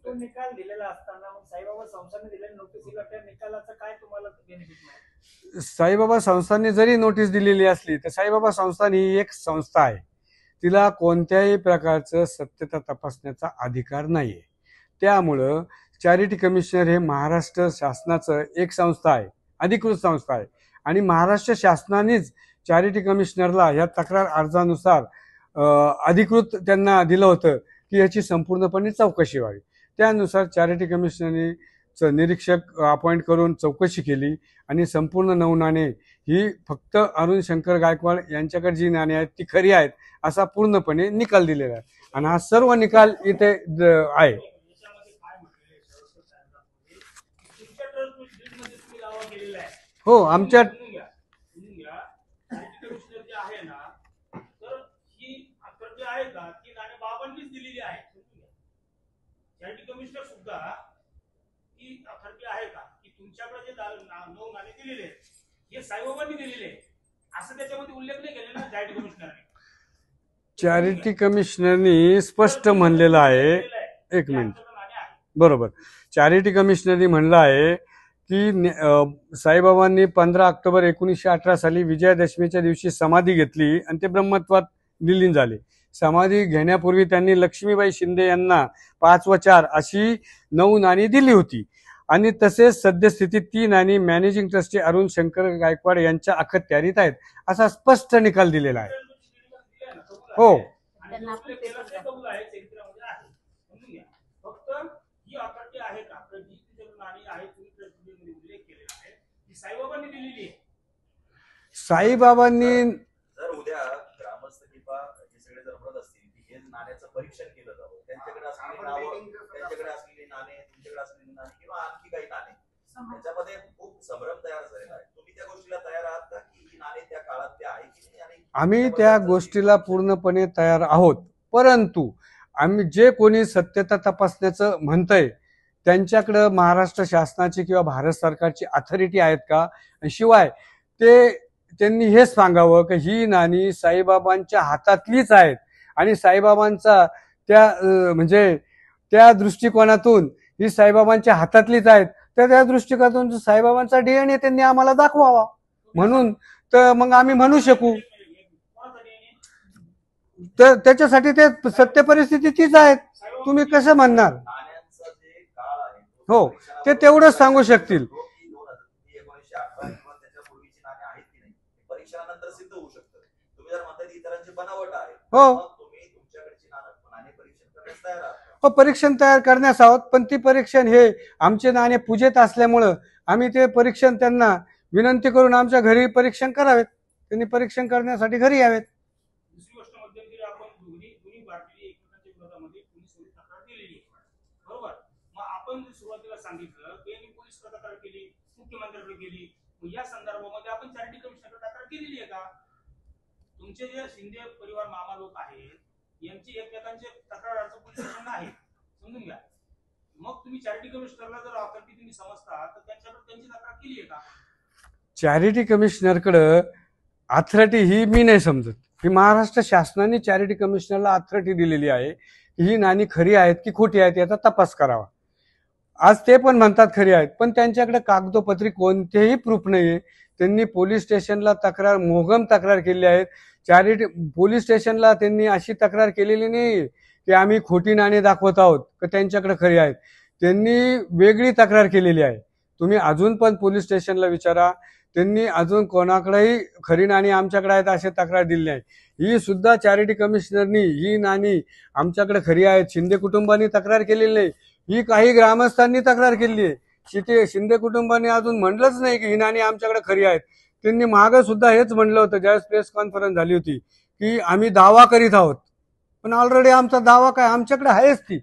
तो निकाल दिलेला असताना मग साईबाबा संस्थांनी दिलेल्या नोटीसीला त्या निकालाचं काय तुम्हाला बेनिफिट मिळालं? साईबाबा संस्थांनी जरी नोटीस दिलेली असली तर साईबाबा संस्थान ही एक संस्था आहे. तिला कोणत्याही प्रकारचं सत्यता तपासण्याचा अधिकार नाहीये. त्यामुळं चॅरिटी कमिशनर हे महाराष्ट्र शासनाचं एक संस्था आहे, अधिकृत संस्था आहे आणि महाराष्ट्र शासनानेच चॅरिटी कमिशनरला या तक्रार अर्जानुसार अधिकृत त्यांना दिलं होतं की याची संपूर्णपणे चौकशी व्हावी. त्यानुसार चॅरिटी कमिशनरने निरीक्षक अपॉइंट करून चौकशी केली आणि संपूर्ण 9 नाणे ही फक्त अरुण शंकर गायकवाड यांच्याकडे जी नाणी आहेत ती खरी आहेत असा पूर्णपणे निकाल दिलेला आहे आणि हा सर्व निकाल इथे आहे. याच्यामध्ये काय म्हटलेलं आहे तुमच्या ट्रस्ट डीडमध्ये तुम्ही दावा केलेला आहे. हो, आमच्या समजून घ्या चॅरिटी कमिशनर जे आहे ना, तर ही अथॉरिटी आहे का ती नाणे बाबांनीच दिलेली आहे. समजून घ्या चॅरिटी कमिशनर सुद्धा ही अथॉरिटी आहे का की तुमच्याकडे जे 9 नाणे दिलेले आहेत हे साईबाबांनी दिलेले आहे असं त्याच्यामध्ये उल्लेख नाही केलेला ना चॅरिटी कमिशनरने. चॅरिटी कमिशनरनी स्पष्ट म्हणलेलं आहे. एक मिनिट, बरोबर. चॅरिटी कमिशनरनी म्हणलं आहे की साईबाबांनी 15 ऑक्टोबर 1918 साली विजयादशमीच्या दिवशी समाधी घेतली आणि ते ब्रह्मत्वात विलीन झाले. समाधी घेण्यापूर्वी त्यांनी लक्ष्मीबाई शिंदे यांना 5 व 4 अशी 9 नाणी दिली होती आणि तसेच सद्यस्थितीत ती नाणी मॅनेजिंग ट्रस्टी अरुण शंकर गायकवाड यांच्या अखत्यारीत आहेत असा स्पष्ट निकाल दिलेला आहे. हो, आणि उल्लेख केला ते कबूल आहे, चरित्रामध्ये आहे. समजून घ्या फक्त ही अथॉरिटी आहे का तर जी तुमच्याकडे नाणी आहे तुम्ही ट्रस्ट डीडमध्ये उल्लेख केलेला आहे ती साईबाबांनी दिलेली आहे. साईबाबांनी जर उद्या ग्रामस्थ किंवा हे सगळे जर म्हणत असतील की हे नाण्याचं परीक्षण केलं जावं, त्यांच्याकडे असलेली नावं, त्यांच्याकडे असलेली नाणे, तुमच्याकडे असलेली नाणे किंवा आणखी काही नाणे, त्याच्यामध्ये खूप संभ्रम तयार झालेला आहे. तुम्ही त्या गोष्टीला तयार आहात का की ही नाणे त्या काळात ते आहे की नाही? आणि आम्ही त्या गोष्टीला पूर्णपणे तयार आहोत, परंतु आम्ही जे कोणी सत्यता तपासण्याचं म्हणतंय त्यांच्याकडं महाराष्ट्र शासनाची किंवा भारत सरकारची अथॉरिटी आहेत का? शिवाय त्यांनी हेच सांगावं की ही नाणी साईबाबांच्या हातातलीच आहेत आणि साईबाबांचा म्हणजे त्या दृष्टिकोनातून ही साईबाबांच्या हातातलीच आहेत. त्या दृष्टिकोनातून साईबाबांचा DNA त्यांनी आम्हाला दाखवावा म्हणून तर मग आम्ही म्हणू शकू. तर त्याच्यासाठी ते सत्य परिस्थिती तीच आहेत. तुम्ही कसं म्हणणार? नाण्यांचा जे काळ आहे हो, ते तेवढंच सांगू शकतील. 1918 किंवा त्याच्या पूर्वीची नाणी आहेत की नाही परीक्षणानंतर सिद्ध होऊ शकतं. तुम्ही जर म्हणताय इतरांची बनावट आहे, हो. मग तुम्ही तुमच्याकडची नाणे परीक्षण करण्यास तयार आहात का? हो, परीक्षण तयार करण्यास आहोत, पण ती परीक्षण हे आमचे नाणे पूजेत असल्यामुळं आम्ही ते परीक्षण त्यांना विनंती करून आमच्या घरी परीक्षण करावेत. त्यांनी परीक्षण करण्यासाठी घरी यावेत. दुसरी गोष्ट मध्यंतरी आपण दोन्ही भारतीय एकमेकांच्या विरोधामध्ये पोलीस तक्रार दिलेली आहे, बरोबर. मग आपण सुरुवातीला सांगितलं की यांनी पोलीस तक्रार केली, मुख्यमंत्र्यांकडे केली, मग या संदर्भामध्ये आपण चॅरिटी कमिशनरकडे तक्रार केलेली आहे का? तुमचे जे शिंदे परिवार मामा लोक आहेत यांची एकमेकांचे तक्रार अर्ज पोलीस स्टेशनला आहे, समजून घ्या. मग तुम्ही चॅरिटी कमिशनरला जर अथॉरिटी तुम्ही समजता तर त्यांच्याकडे त्यांची तक्रार केली आहे का? चॅरिटी कमिशनरकडं अथॉरिटी ही मी नाही समजत. ही महाराष्ट्र शासनाने चॅरिटी कमिशनरला अथॉरिटी दिलेली आहे. की ही नाणी खरी आहेत की खोटी आहेत याचा तपास करावा. आज ते पण म्हणतात खरी आहेत, पण त्यांच्याकडे कागदोपत्री कोणतेही प्रूफ नाहीये. त्यांनी पोलीस स्टेशनला मोघम तक्रार केली आहे. पोलीस स्टेशनला त्यांनी अशी तक्रार केलेली नाही की आम्ही खोटी नाणी दाखवत आहोत की त्यांच्याकडे खरी आहेत. त्यांनी वेगळी तक्रार केलेली आहे. तुम्ही अजून पण पोलीस स्टेशनला विचारा, त्यांनी अजून कोणाकडेही खरी नाणी आमच्याकडे आहेत अशी तक्रार दिली नाही. ही सुद्धा चॅरिटी कमिशनरनी ही नाणी आमच्याकडे खरी आहेत, शिंदे कुटुंबानी तक्रार केलेली नाही. ही काही ग्रामस्थांनी तक्रार केली आहे. शिंदे कुटुंबाने अजून म्हणलंच नाही की ही नाणी आमच्याकडे खरी आहेत. त्यांनी मागं सुद्धा हेच म्हणलं होतं ज्यावेळेस प्रेस कॉन्फरन्स झाली होती की आम्ही दावा करीत आहोत. पण ऑलरेडी आमचा दावा काय, आमच्याकडे आहेच ती.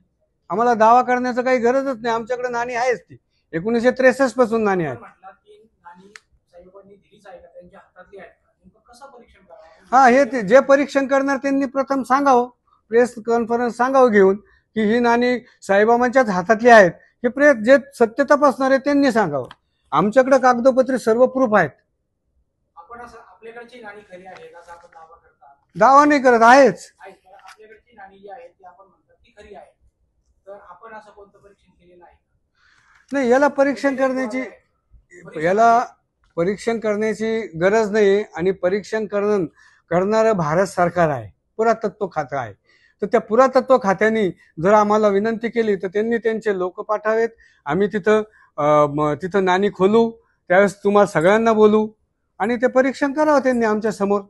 आम्हाला दावा करण्याचं काही गरजच नाही, आमच्याकडे नाणी आहेच ती. 1963 पासून नाणी आहेत. म्हटलं की नाणी साहेबांनी दिलीच आहे का, त्यांच्या हातातली आहे का, नेमकं कसं परीक्षण करावं? हा, हे जे परीक्षण करणार त्यांनी प्रथम सांगावं, प्रेस कॉन्फरन्स सांगावं घेऊन की ही नाणी साईबाबांच्याच हातातली आहेत. हे जे सत्य तपासणार आहे त्यांनी सांगावं. आमच्याकडे कागदोपत्री सर्व प्रूफ आहेत. आपण असं आपल्याकडची नाणी खरी आहे असं आपण दावा करता? दावा नाही करत, आहेच. आपल्याकडची नाणी जी आहे ती आपण म्हणतात ती खरी आहे, तर आपण असं कोणतं परीक्षण केलेलं आहे? नाही, याला परीक्षण करण्याची गरज नाही. आणि परीक्षण करणारं भारत सरकार आहे, पुरातत्व खातं आहे. तर त्या पुरातत्व खात्याने जर आम्हाला विनंती केली तर त्यांनी त्यांचे लोक पाठवावेत. आम्ही तिथं नाणी खोलू, त्यावेळेस तुम्हाला सगळ्यांना बोलू आणि ते परीक्षण करावं त्यांनी आमच्या समोर.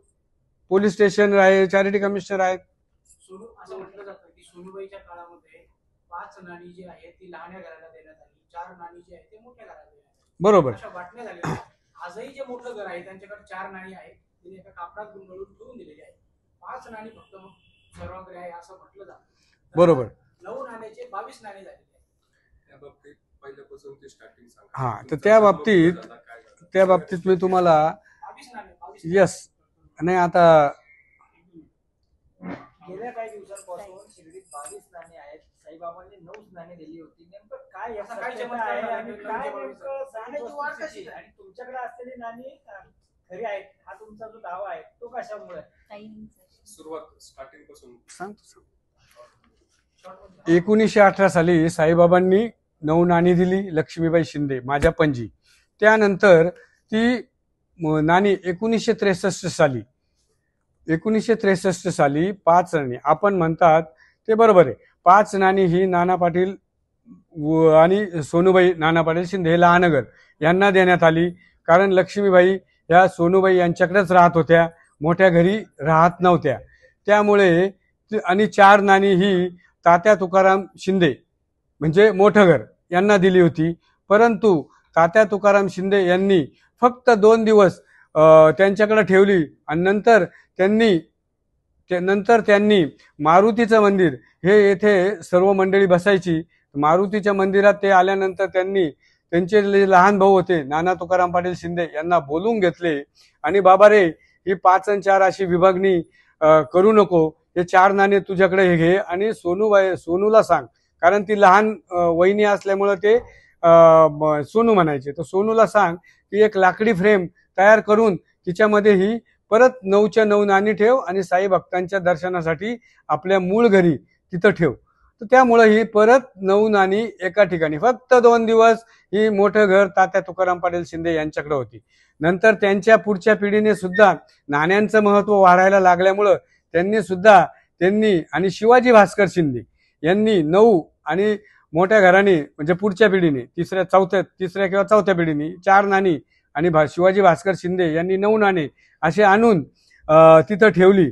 पोलीस स्टेशन आहे, चॅरिटी कमिशनर आहेत. असं म्हटलं जातं की सोनूबाईच्या काळामध्ये 5 नाणी जी आहे ती लहान्या घराला देण्यात आली, 4 नाणी जी आहे ते मोठ्या घराला देण्यात आली. बरोबर. अशा वाटण्या झाल्या. आजही जे मोठं घर आहे त्यांच्याकडे 4 नाणी आहेत, तिने एका कापडात गुंडाळून ठेवून दिलेली आहे. 5 नाणी फक्त सर्वांकडे आहे असं म्हटलं जातं. बरोबर. 9 नाण्याचे 22 नाणी झालेले आहेत. त्या बाबतीत पहिल्यापासून ते स्टार्टिंग सांगा. हा, तर त्या बाबतीत मी तुम्हाला 22 नाणे यस नाही, आता गेल्या काही दिवसांपासून शिर्डीत 22 नाणी आहेत. साईबाबांनी 9 नाणी दिली होती. नेमकं काय याचा काय चमत्कार आहे आणि काय नेमकं नाण्याची वाढ कशी आणि तुमच्याकडे असलेली नाणी खरी आहेत हा तुमचा जो दावा आहे तो कशामुळे? सुरुवात स्टार्टिंग पासून सांगतो. 1918 साली साईबाबांनी 9 नाणी दिली लक्ष्मीबाई शिंदे, माझ्या पणजी. त्यानंतर ती नाणी 1963 साली 5 नाणी आपण म्हणतात ते बरोबर आहे. 5 नाणी ही नाना पाटील आणि सोनूबाई नाना पाटील शिंदे लहानगर यांना देण्यात आली. कारण लक्ष्मीबाई ह्या सोनूबाई यांच्याकडेच राहत होत्या, मोठ्या घरी राहत नव्हत्या. त्यामुळे आणि 4 नाणी ही तात्या तुकाराम शिंदे म्हणजे मोठं घर यांना दिली होती. परंतु तात्या तुकाराम शिंदे यांनी फक्त 2 दिवस त्यांच्याकडे ठेवली आणि नंतर त्यांनी मारुतीचं मंदिर हे येथे सर्व मंडळी बसायची. मारुतीच्या मंदिरात ते आल्यानंतर त्यांचे जे लहान भाऊ होते नाना तुकाराम पाटील शिंदे यांना बोलून घेतले आणि बाबा रे, ही 5 आणि 4 अशी विभागणी करू नको. हे 4 नाणे तुझ्याकडे हे घे आणि सोनूला सांग, कारण ती लहान वहिनी असल्यामुळे ते सोनू म्हणायचे. तर सोनूला सांग की एक लाकडी फ्रेम तयार करून तिच्यामध्ये ही परत 9च्या 9 नाणी ठेव आणि साई भक्तांच्या दर्शनासाठी आपल्या मूळ घरी तिथं ठेव. तर त्यामुळे ही परत 9 नाणी एका ठिकाणी फक्त 2 दिवस ही मोठं घर तात्या तुकाराम पाटील शिंदे यांच्याकडे होती. नंतर त्यांच्या पुढच्या पिढीने सुद्धा नाण्यांचं महत्व वाढायला लागल्यामुळं त्यांनी आणि शिवाजी भास्कर शिंदे यांनी 9 आणि मोठ्या घराने म्हणजे पुढच्या पिढीने तिसऱ्या किंवा चौथ्या पिढीने 4 नाणी आणि शिवाजी भास्कर शिंदे यांनी 9 नाणे असे आणून तिथं ठेवली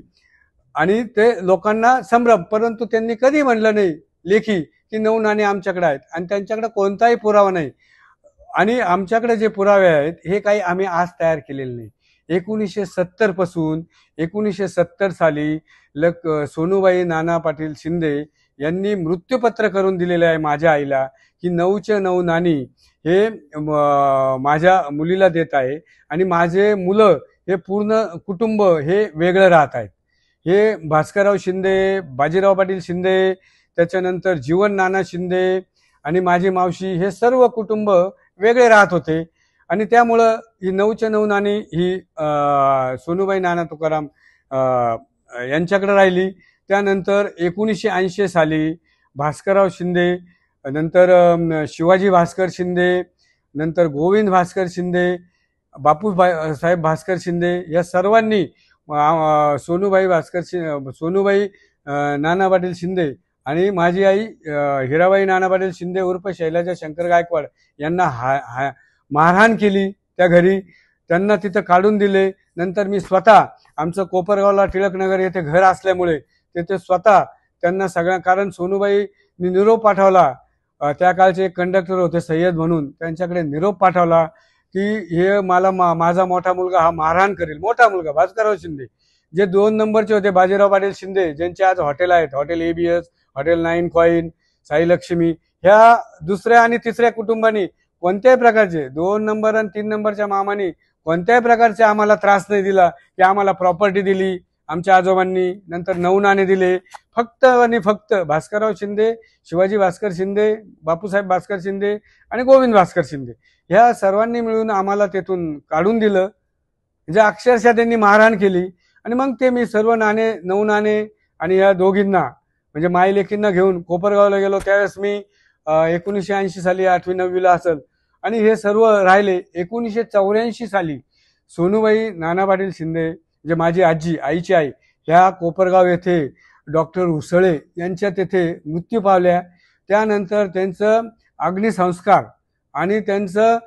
आणि ते लोकांना संभ्रम. परंतु त्यांनी कधी म्हणलं नाही लेखी की 9 नाणी आमच्याकडे आहेत आणि त्यांच्याकडे कोणताही पुरावा नाही. आणि आमच्याकडे जे पुरावे आहेत हे काही आम्ही आज तयार केलेले नाही. 1970 पासून 1970 साली सोनूबाई नाना पाटील शिंदे यांनी मृत्यूपत्र करून दिलेले आहे माझ्या आईला की 9च्या 9 नाणी हे माझ्या मुलीला देत आहे आणि माझे मुलं हे पूर्ण कुटुंब हे वेगळं राहत आहेत. हे भास्करराव शिंदे, बाजीराव पाटील शिंदे, त्याच्यानंतर जीवन नाना शिंदे आणि माझी मावशी हे सर्व कुटुंब वेगळे राहत होते आणि त्यामुळं ही 9च्या 9 नाणी ही सोनूबाई नाना तुकाराम यांच्याकडे राहिली. त्यानंतर 1980 साली भास्करराव शिंदे, नंतर शिवाजी भास्कर शिंदे, नंतर गोविंद भास्कर शिंदे, साहेब भास्कर शिंदे या सर्वांनी सोनूबाई सोनूबाई नाना पाटील शिंदे आणि माझी आई हिराबाई नाना पाटील शिंदे उर्फ शैलाजा शंकर गायकवाड यांना मारहाण केली त्या घरी, त्यांना तिथं काढून दिले. नंतर मी स्वतः आमचं कोपरगावला टिळकनगर येथे घर असल्यामुळे तिथे स्वतः त्यांना कारण सोनूबाईंनी निरोप पाठवला, त्या काळचे एक कंडक्टर होते सय्यद म्हणून, त्यांच्याकडे निरोप पाठवला की हे मला माझा मोठा मुलगा हा मारहाण करेल. मोठा मुलगा भास्करराव शिंदे, जे 2 नंबरचे होते बाजीराव पाटील शिंदे, ज्यांचे आज हॉटेल आहेत, hotel ABS, hotel 9 coin, Sai Lakshmi, ह्या दुसऱ्या आणि तिसऱ्या कुटुंबांनी कोणत्याही प्रकारचे 2 नंबर आणि 3 नंबरच्या मामांनी कोणत्याही प्रकारचे आम्हाला त्रास नाही दिला की आम्हाला प्रॉपर्टी दिली आमच्या आजोबांनी, नंतर 9 नाणे दिले. फक्त आणि फक्त भास्करराव शिंदे, शिवाजी भास्कर शिंदे, बापूसाहेब भास्कर शिंदे आणि गोविंद भास्कर शिंदे ह्या सर्वांनी मिळून आम्हाला तेथून काढून दिलं. म्हणजे अक्षरशः त्यांनी मारहाण केली. आणि मग ते मी सर्व नाणे 9 नाणे आणि या दोघींना म्हणजे माई लेकींना घेऊन कोपरगावला गेलो. त्यावेळेस मी 1980 साली 8वी 9वीला असेल. आणि हे सर्व राहिले. 1984 साली सोनूबाई नाना पाटील शिंदे, जे माझी आजी, आईची आई, ह्या कोपरगाव येथे डॉक्टर उसळे यांच्या तेथे मृत्यू पावल्या. त्यानंतर त्यांचं अग्निसंस्कार आणि त्यांचं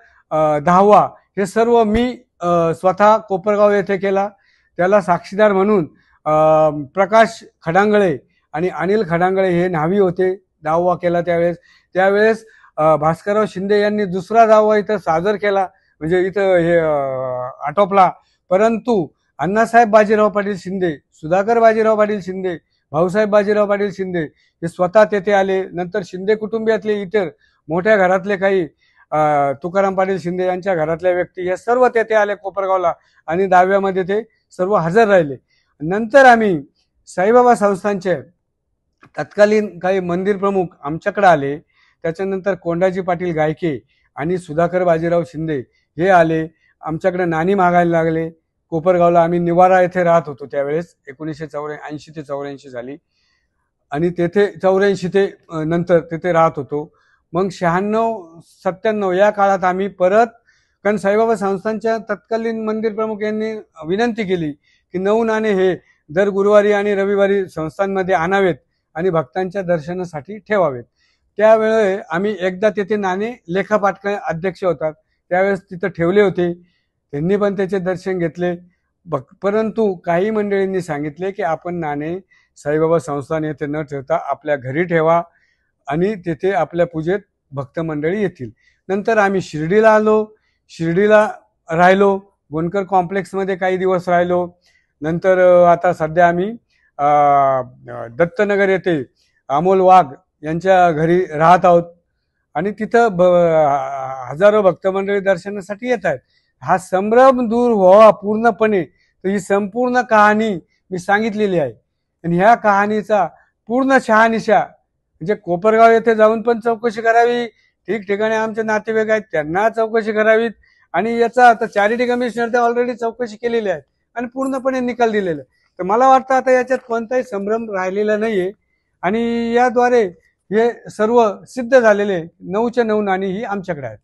10वा हे सर्व मी स्वतः कोपरगाव येथे केला. त्याला साक्षीदार म्हणून प्रकाश खडांगळे आणि अनिल खडांगळे हे न्हावी होते. 10वा केला त्यावेळेस भास्करराव शिंदे यांनी दुसरा 10वा इथं सादर केला, म्हणजे इथं हे आटोपला. परंतु अण्णासाहेब बाजीराव पाटील शिंदे, सुधाकर बाजीराव पाटील शिंदे, भाऊसाहेब बाजीराव पाटील शिंदे हे स्वतः तेथे आले. नंतर शिंदे कुटुंबियातले इतर मोठ्या घरातले काही तुकाराम पाटील शिंदे यांच्या घरातल्या व्यक्ती हे सर्व तेथे आले कोपरगावला आणि 10व्यामध्ये ते सर्व हजर राहिले. नंतर आम्ही साईबाबा संस्थानचे तत्कालीन काही मंदिर प्रमुख आमच्याकडे आले. त्याच्यानंतर कोंडाजी पाटील गायके आणि सुधाकर बाजीराव शिंदे हे आले, आमच्याकडे नाणी मागायला लागले. कोपरगावला आम्ही निवारा येथे राहत होतो त्यावेळेस 1980 ते 84 साली, आणि तेथे 84 ते नंतर तेथे राहत होतो. मग 96-97 या काळात आम्ही परत, कारण साईबाबा संस्थानच्या तत्कालीन मंदिर प्रमुख यांनी विनंती केली की 9 नाणे हे दर गुरुवारी आणि रविवारी संस्थांमध्ये आणावेत आणि भक्तांच्या दर्शनासाठी ठेवावेत. त्यावेळी आम्ही एकदा तेथे नाणे लेखापाठ अध्यक्ष होतात त्यावेळेस तिथं ठेवले होते. त्यांनी पण त्याचे दर्शन घेतले. परंतु काही मंडळींनी सांगितले की आपण नाणे साईबाबा संस्थान येथे न ठेवता आपल्या घरी ठेवा आणि तेथे आपल्या पूजेत भक्त मंडळी येतील. नंतर आम्ही शिर्डीला आलो, शिर्डीला राहिलो, गोनकर कॉम्प्लेक्समध्ये काही दिवस राहिलो. नंतर आता सध्या आम्ही दत्तनगर येथे अमोल वाघ यांच्या घरी राहत आहोत आणि तिथं हजारो भक्त मंडळी दर्शनासाठी येत आहेत. हा संभ्रम दूर व्हावा पूर्णपणे, तर ही संपूर्ण कहाणी मी सांगितलेली आहे. आणि ह्या कहाणीचा पूर्ण शहानिशा म्हणजे कोपरगाव येथे जाऊन पण चौकशी करावी, ठिकठिकाणी आमचे नातेवाईक आहेत त्यांना चौकशी करावीत, आणि याचा आता चॅरिटी कमिशनर ऑलरेडी चौकशी केलेली आहे आणि पूर्णपणे निकाल दिलेला आहे. तर मला वाटतं आता याच्यात कोणताही संभ्रम राहिलेला नाहीये आणि याद्वारे हे सर्व सिद्ध झालेले 9च्या 9 नाणी ही आमच्याकडे आहेत.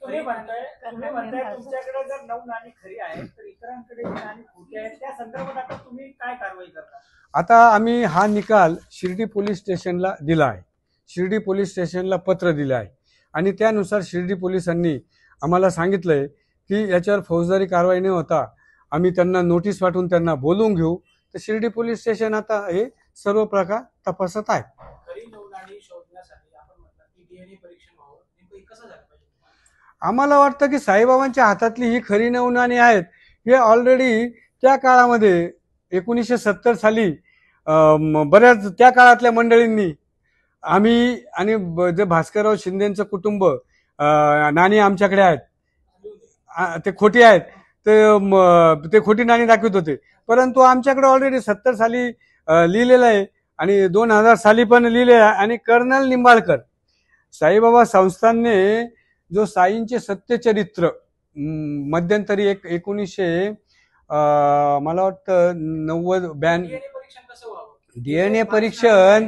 तुम्ही म्हणताय तुमच्याकडे जर 9 नाणी खरी आहेत तर इतरांकडे नाणी खोटी आहेत, त्या संदर्भात आता तुम्ही काय कारवाई करता? आता आम्ही हा निकाल शिर्डी पोलीस स्टेशनला दिला आहे. शिर्डी पोलीस स्टेशनला पत्र दिलं आहे आणि त्यानुसार शिर्डी पोलिसांनी आम्हाला सांगितलंय की याच्यावर फौजदारी कारवाई न होता आम्ही त्यांना नोटीस पाठवून त्यांना बोलवून घेऊ. तर शिर्डी पोलीस स्टेशन आता हे सर्व प्रकार तपासत आहे. खरी 9 नाणी शोधण्यासाठी आपण म्हणतात की DNA परीक्षण व्हावं, नेमकं कसं झालं पाहिजे? आम्हाला वाटतं की साईबाबांच्या हातातली ही खरी 9 नाणी आहेत. हे ऑलरेडी त्या काळामध्ये 1970 साली बऱ्याच त्या काळातल्या मंडळींनी आम्ही आणि जे भास्करराव शिंदेचं कुटुंब नाणी आमच्याकडे आहेत ते खोटी आहेत, ते खोटी नाणी दाखवत होते. परंतु आमच्याकडे ऑलरेडी 70 साली लिहिलेलं आहे आणि 2000 साली पण लिहिले आहे. आणि कर्नल निंबाळकर साईबाबा संस्थानने जो साईंचे सत्यचरित्र मध्यंतरी 1900 मला वाटतं 90-92 DNA परीक्षण कसं व्हावं? डीएनए परीक्षण,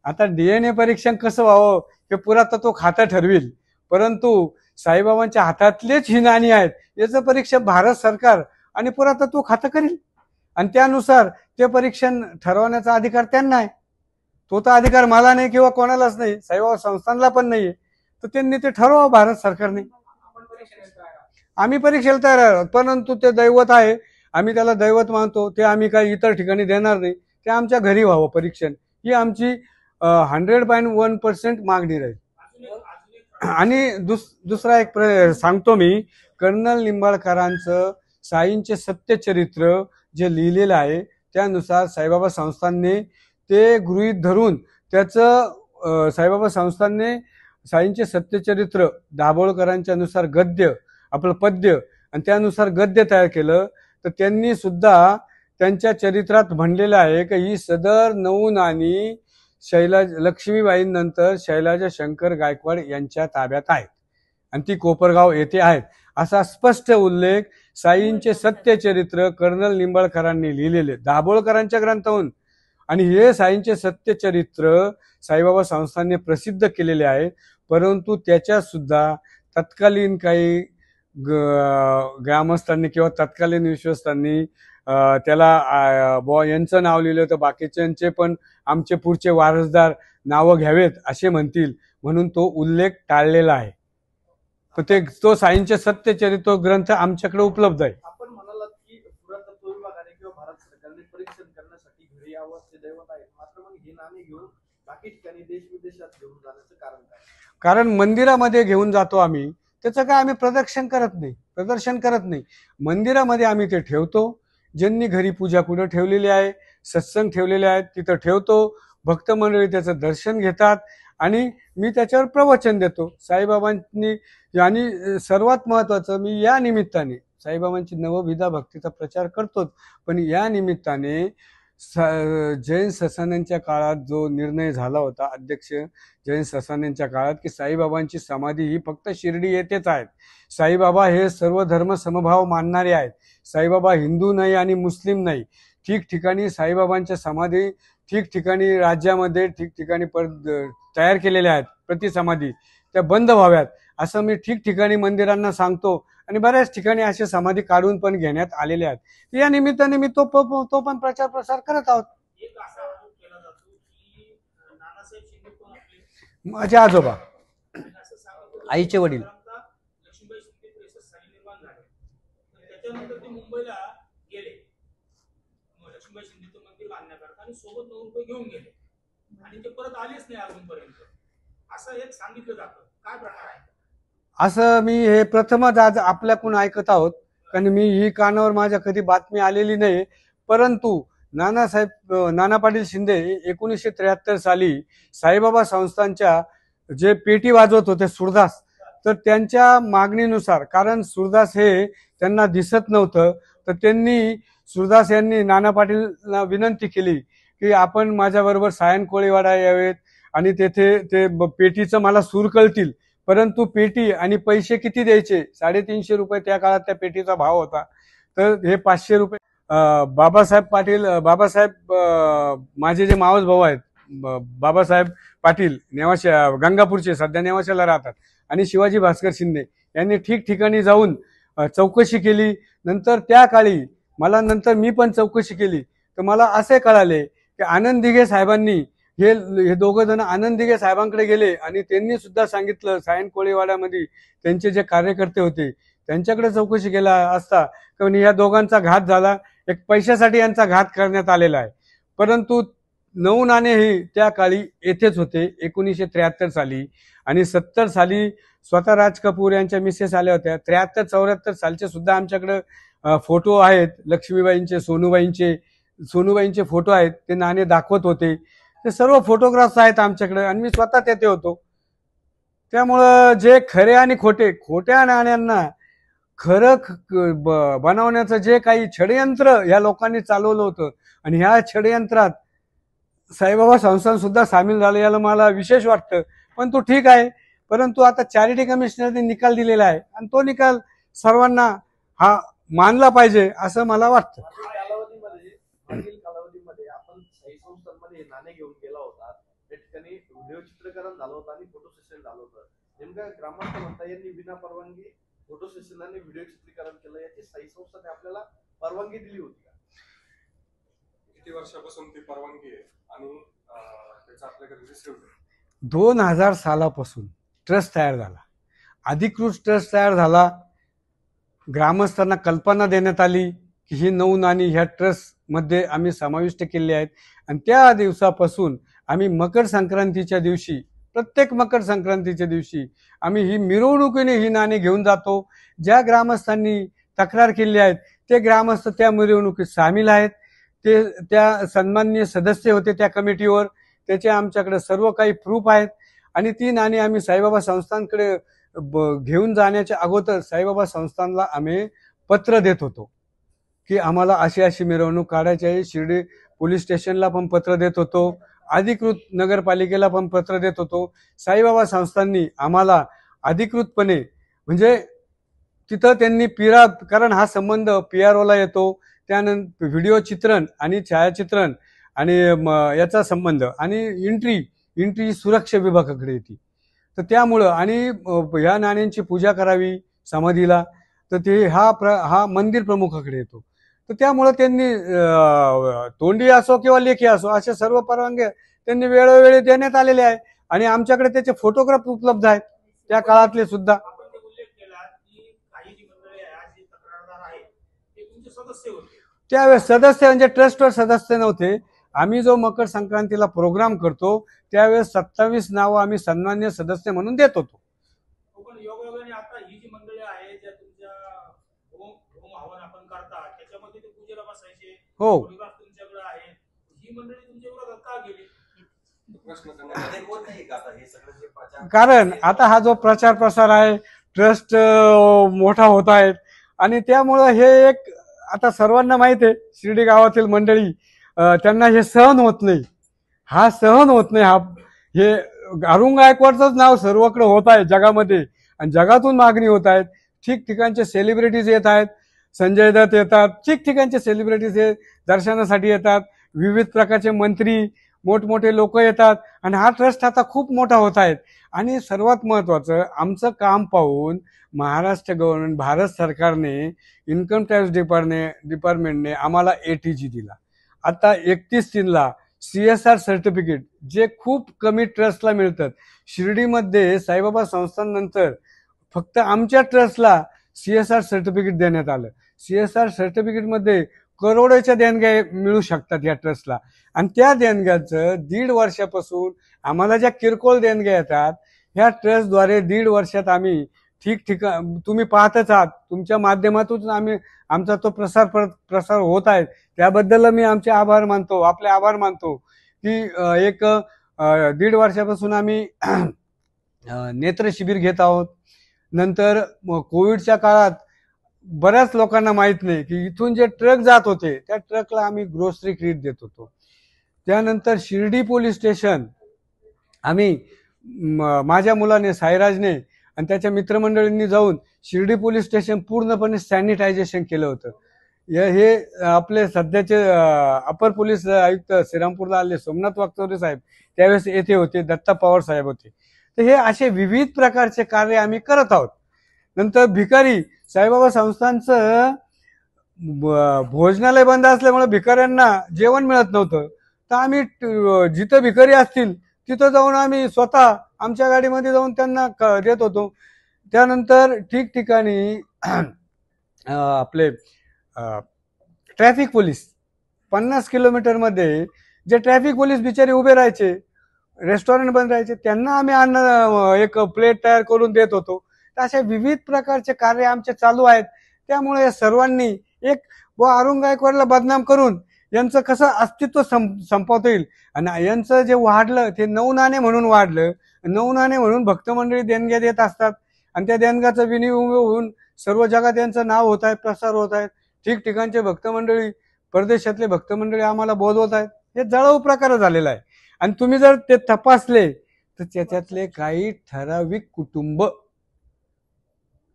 आता डीएनए परीक्षण कसं व्हावं हे पुरातत्व खातं ठरविल, परंतु साईबाबांच्या हातातलेच ही नाणी आहेत याचं परीक्षण भारत सरकार आणि पुरातत्व खातं करील आणि त्यानुसार ते परीक्षण ठरवण्याचा अधिकार त्यांना आहे. तो तर अधिकार मला नाही किंवा कोणालाच नाही, साईबाबा संस्थानला पण नाहीये. तर त्यांनी ते ठरवावं भारत सरकारने. आम्ही परीक्षेला तयार आहोत, परंतु ते दैवत आहे, आम्ही त्याला दैवत मानतो, ते आम्ही काही इतर ठिकाणी देणार नाही. ते आमच्या घरी व्हावं परीक्षण, ही आमची 100.1% मागणी राहील. आणि दुसरा एक सांगतो मी, कर्नल निंबाळकरांचं साईंचे सत्यचरित्र जे लिहिलेलं आहे त्यानुसार साईबाबा संस्थानने ते गृहीत धरून त्याचं साईबाबा संस्थानने साईंचे सत्यचरित्र दाभोळकरांच्या नुसार गद्य, आपलं पद्य आणि त्यानुसार गद्य तयार केलं. तर त्यांनी सुद्धा त्यांच्या चरित्रात म्हणलेलं आहे की ही सदर 9 नाणी लक्ष्मीबाईंनंतर शैलाजा शंकर गायकवाड यांच्या ताब्यात आहेत आणि ती कोपरगाव येथे आहेत, असा स्पष्ट उल्लेख साईंचे सत्यचरित्र कर्नल निंबाळकरांनी लिहिलेले दाभोळकरांच्या ग्रंथाहून. आणि हे साईंचे सत्यचरित्र साईबाबा संस्थानने प्रसिद्ध केलेले आहे, परंतु त्याच्यात सुद्धा तत्कालीन काही ग्रामस्थांनी किंवा तत्कालीन विश्वस्तांनी त्याला यांचं नाव लिहिलं तर बाकीच्यांचे पण आमचे पुढचे वारसदार नावं घ्यावेत असे म्हणतील, म्हणून तो उल्लेख टाळलेला आहे. तर तो साईंचे सत्यचरित्र ग्रंथ आमच्याकडे उपलब्ध आहे. आपण म्हणालात की पुरातत्व विभागाने किंवा भारत सरकारने परीक्षण करण्यासाठी घरी यावं ते दैवत आहे, मात्र मग ही नाणी घेऊन बाकी ठिकाणी देश विदेशात घेऊन जाण्याचं कारण काय? कारण मंदिरामध्ये घेऊन जातो आम्ही, त्याचं काय आम्ही प्रदर्शन करत नाही. मंदिरामध्ये आम्ही ते ठेवतो, ज्यांनी घरी पूजा कुठं ठेवलेली आहे, सत्संग ठेवलेले आहेत तिथं ठेवतो. भक्त मंडळी त्याचं दर्शन घेतात आणि मी त्याच्यावर प्रवचन देतो साईबाबांनी. आणि सर्वात महत्वाचं, मी या निमित्ताने साईबाबांची नवविधा भक्तीचा प्रचार करतोच, पण या निमित्ताने जैन ससाण्यांच्या काळात जो निर्णय झाला होता, अध्यक्ष जैन ससाण्यांच्या काळात, की साईबाबांची समाधी ही फक्त शिर्डी येथेच आहेत. साईबाबा हे सर्व धर्म समभाव मानणारे आहेत. साईबाबा हिंदू नाही आणि मुस्लिम नाही. ठिकठिकाणी साईबाबांच्या समाधी ठिकठिकाणी राज्यामध्ये ठिकठिकाणी तयार केलेल्या आहेत प्रतिसमाधी, त्या बंद व्हाव्यात असं मी ठिकठिकाणी मंदिरांना सांगतो आणि बऱ्याच ठिकाणी असे समाधी काढून पण घेण्यात आलेले आहेत. या निमित्ताने मी तो पण प्रचार प्रसार करत आहोत. एक असा आरोप केला जातो की नानासाहेब शिंदे कोण आपले माझे आजोबा, असं सांगत होते, आईचे वडील. लक्ष्मीबाई शिंदे प्रेसस साली निर्माण झाले. तर त्याच्यानंतर ते मुंबईला गेले, लक्ष्मीबाई शिंदेचं मंदिर बांधण्याकरता, आणि सोबत 9 रुपये घेऊन गेले आणि ते परत आलेच नाही अजूनपर्यंत, असं एक सांगितलं जातं. काय प्रकार आहे? असं मी हे प्रथमच आज आपल्याकडून ऐकत आहोत, कारण मी ही कानावर माझ्या कधी बातमी आलेली नाही. परंतु नाना पाटील शिंदे 1973 साली साईबाबा संस्थानच्या जे पेटी वाजवत होते सुरदास, तर त्यांच्या मागणीनुसार, कारण सुरदास हे त्यांना दिसत नव्हतं, तर त्यांनी सुरदास यांनी नाना पाटीलला विनंती केली की आपण माझ्याबरोबर सायन कोळीवाडा यावेत आणि तेथे ते पेटीचं मला सूर कळतील, परंतु पेटी आणि पैसे किती द्यायचे? 350 रुपये त्या काळात त्या पेटीचा भाव होता. तर हे 500 रुपये बाबासाहेब माझे जे मावस भाऊ आहेत, बाबासाहेब पाटील नेवाशा गंगापूरचे, सध्या नेवाशाला राहतात, आणि शिवाजी भास्कर शिंदे यांनी ठिकठिकाणी जाऊन चौकशी केली. नंतर त्या काळी नंतर मी पण चौकशी केली, तर मला असे कळाले की आनंद दिघे साहेबांनी हे दोघं जण आनंद दिघे साहेबांकडे गेले आणि त्यांनी सुद्धा सांगितलं, सायन कोळीवाड्यामध्ये त्यांचे जे कार्यकर्ते होते त्यांच्याकडे चौकशी केला असता कारण या दोघांचा घात झाला, एक पैशासाठी यांचा घात करण्यात आलेला आहे. परंतु 9 नाणे हे त्या काळी येथेच होते 1973 साली, आणि 70 साली स्वतः राज कपूर यांच्या मिसेस आल्या होत्या. 73-74 सालचे सुद्धा आमच्याकडे फोटो आहेत, लक्ष्मीबाईंचे, सोनूबाईंचे फोटो आहेत, ते नाणे दाखवत होते. ते सर्व फोटोग्राफ्स आहेत आमच्याकडे आणि मी स्वतः तेथे होतो. त्यामुळं जे खरे आणि खोट्या नाण्यांना खरं बनवण्याचं जे काही षडयंत्र या लोकांनी चालवलं होतं, आणि ह्या षडयंत्रात साईबाबा संस्थान सुद्धा सामील झालं, याला मला विशेष वाटतं. पण तो ठीक आहे, परंतु आता चॅरिटी कमिशनरने निकाल दिलेला आहे आणि तो निकाल सर्वांना हा मानला पाहिजे असं मला वाटतं. मागील कालावधीमध्ये आपण साई संस्थान व्हिडिओ चित्रीकरण झालं होतं आणि फोटो सेशन झालं होतं. नेमकं ग्रामस्थ म्हणता यांनी विना परवानगी फोटो सेशन आणि व्हिडिओ चित्रीकरण केलं, याची स्थायी संस्थाने आपल्याला परवानगी दिली होती का? किती वर्षापासून ती परवानगी आहे आणि त्याचा आपल्याकडे रिसिव्ह आहे? 2000 सालापासून ट्रस्ट तयार झाला, अधिकृत ट्रस्ट तयार झाला. ग्रामस्थांना कल्पना देण्यात आली की ही 9 नाणी ह्या ट्रस्टमध्ये आम्ही समाविष्ट केली आहेत आणि त्या दिवसापासून आम्ही मकर संक्रांतीच्या दिवशी, प्रत्येक मकर संक्रांतीच्या दिवशी आम्ही ही मिरवणुकीने ही नाणी घेऊन जातो. ज्या ग्रामस्थांनी तक्रार केली आहेत ते ग्रामस्थ त्या मिरवणुकीत सामील आहेत. ते त्या सन्माननीय सदस्य होते त्या कमिटीवर, त्याचे आमच्याकडे सर्व काही प्रूफ आहेत. आणि ती नाणी आम्ही साईबाबा संस्थांकडे घेऊन जाण्याच्या अगोदर साईबाबा संस्थानला आम्ही पत्र देत होतो की आम्हाला अशी अशी मिरवणूक काढायची आहे. शिर्डी पोलीस स्टेशनला पण पत्र देत होतो, अधिकृत नगरपालिकेला पण पत्र देत होतो. साईबाबा संस्थांनी आम्हाला अधिकृतपणे, म्हणजे तिथं त्यांनी कारण हा संबंध PROला येतो, त्यानंतर व्हिडिओ चित्रण आणि छायाचित्रण आणि याचा संबंध आणि एंट्री सुरक्षा विभागाकडे येते. तर त्यामुळं आणि ह्या नाण्यांची पूजा करावी समाधीला, तर ते हा मंदिर प्रमुखाकडे येतो. तर त्यामुळं त्यांनी तोंडी असो किंवा लेखी असो अशा सर्व परवानग्या त्यांनी वेळोवेळी देण्यात आलेल्या आहे आणि आमच्याकडे त्याचे फोटोग्राफ उपलब्ध आहेत त्या काळातले सुद्धा. आपण ते उल्लेख केला की काही जी मंडळी आहेत, जे तक्रारदार आहेत, ते तुमचे सदस्य होते. त्यावेळेस सदस्य म्हणजे ट्रस्टवर सदस्य नव्हते. आम्ही जो मकर संक्रांतीला प्रोग्राम करतो त्यावेळेस 27 नावं आम्ही सन्मान्य सदस्य म्हणून देत होतो. पण योगायोगाने आता ही जी मंडळी आहे ज्या तुमच्या होम हवन आपण करता त्याच्यामध्ये ते पूजेला बसायचे, हो. फोटोग्राफ तुमच्याकडे आहे, ही मंडळी तुमच्या विरोधात का गेली? प्रश्न त्यांना त्यामध्ये होत नाही का आता हे सगळं जे प्रचार? कारण आता हा जो प्रचार प्रसार आहे, ट्रस्ट मोठा होत आहेत आणि त्यामुळं हे एक आता सर्वांना माहित आहे, शिर्डी गावातील मंडळी त्यांना हे सहन होत नाही, हा सहन होत नाही. हे अरुण गायकवाडचंच नाव सर्वकडे होत आहे जगामध्ये आणि जगातून मागणी होत आहेत. ठिकठिकाणचे सेलिब्रिटीज येत आहेत, संजय दत्त येतात, ठिकठिकाणचे सेलिब्रिटीज हे दर्शनासाठी येतात, विविध प्रकारचे मंत्री मोठमोठे लोक येतात आणि हा ट्रस्ट आता खूप मोठा होत आहेत. आणि सर्वात महत्त्वाचं, आमचं काम पाहून महाराष्ट्र गव्हर्नमेंट, भारत सरकारने, इन्कम टॅक्स डिपार्टमेंटने आम्हाला ATG दिला. आता 31/3ला CSR सर्टिफिकेट, जे खूप कमी ट्रस्टला मिळतात. शिर्डीमध्ये साईबाबा संस्थांनंतर फक्त आमच्या ट्रस्टला CSR सर्टिफिकेट देण्यात आलं. CSR सर्टिफिकेटमध्ये करोडोच्या देणग्या मिळू शकतात या ट्रस्टला आणि त्या देणग्याचं 1.5 वर्षापासून आम्हाला ज्या किरकोळ देणग्या येतात ह्या ट्रस्टद्वारे 1.5 वर्षात आम्ही ठिकठिकाण तुम्ही पाहतच आहात, तुमच्या माध्यमातून आमचा तो प्रसार होत आहे. त्याबद्दल मी आमचे आभार मानतो, आपले आभार मानतो की एक 1.5 वर्षापासून आम्ही नेत्र शिबिर घेत आहोत. नंतर कोविडच्या काळात बऱ्याच लोकांना माहीत नाही की इथून जे ट्रक जात होते त्या ट्रकला आम्ही ग्रोसरी किट देत होतो. त्यानंतर शिर्डी पोलीस स्टेशन आम्ही माझ्या मुलाने साईराजने आणि त्याच्या मित्रमंडळींनी जाऊन शिर्डी पोलीस स्टेशन पूर्णपणे सॅनिटायझेशन केलं होतं. हे आपले सध्याचे अपर पोलीस आयुक्त श्रीरामपूरला आले सोमनाथ वागचौरे साहेब त्यावेळेस येथे होते, दत्ता पवार साहेब होते. तर हे असे विविध प्रकारचे कार्य आम्ही करत आहोत. नंतर भिकारी साईबाबा संस्थांचं भोजनालय बंद असल्यामुळे भिकाऱ्यांना जेवण मिळत नव्हतं, तर आम्ही जिथं भिकारी असतील तिथं जाऊन आम्ही स्वतः आमच्या गाडीमध्ये जाऊन त्यांना देत होतो. त्यानंतर ठिकठिकाणी आपले ट्रॅफिक पोलीस 50 किलोमीटरमध्ये जे ट्रॅफिक पोलीस बिचारे उभे राहायचे, रेस्टॉरंट बंद राहायचे, त्यांना आम्ही अन्न एक प्लेट तयार करून देत होतो. तर अशा विविध प्रकारचे कार्य आमचे चालू आहेत. त्यामुळे सर्वांनी एक अरुण गायकवाडला बदनाम करून यांचं कसं अस्तित्व संपवता येईल आणि यांचं जे वाढलं ते 9 नाणे म्हणून वाढलं. 9 नाणे म्हणून भक्त मंडळी देणग्या देत असतात आणि त्या देणग्याचा विनियोग होऊन सर्व जगात यांचं नाव होत आहे, प्रसार होत आहे. ठिकठिकाणचे भक्त मंडळी, परदेशातले भक्त मंडळी आम्हाला बोलवत आहेत. हे जळाऊ प्रकार झालेला आहे आणि तुम्ही जर ते तपासले तर त्याच्यातले काही ठराविक कुटुंब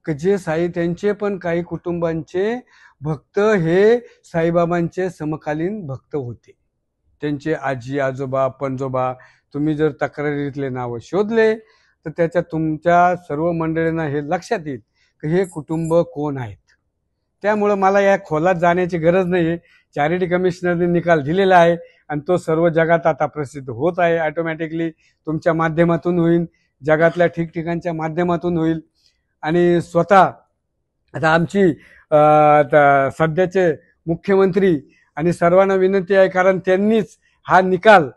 जे त्यांचे पण काही कुटुंबांचे भक्त हे साईबाबांचे समकालीन भक्त होते. त्यांचे आजी आजोबा पणजोबा तुम्ही जर तक्रारीतले नावं शोधले तर त्याच्यात तुमच्या सर्व मंडळींना हे लक्षात येईल की हे कुटुंब कोण आहेत. त्यामुळं मला या खोलात जाण्याची गरज नाही आहे. चॅरिटी कमिशनरने निकाल दिलेला आहे आणि तो सर्व जगात आता प्रसिद्ध होत आहे. ऑटोमॅटिकली तुमच्या माध्यमातून होईल, जगातल्या ठिकठिकाणच्या माध्यमातून होईल. आणि स्वतः आता आमची सध्याचे मुख्यमंत्री आणि सर्वांना विनंती आहे, कारण त्यांनीच हा निकाल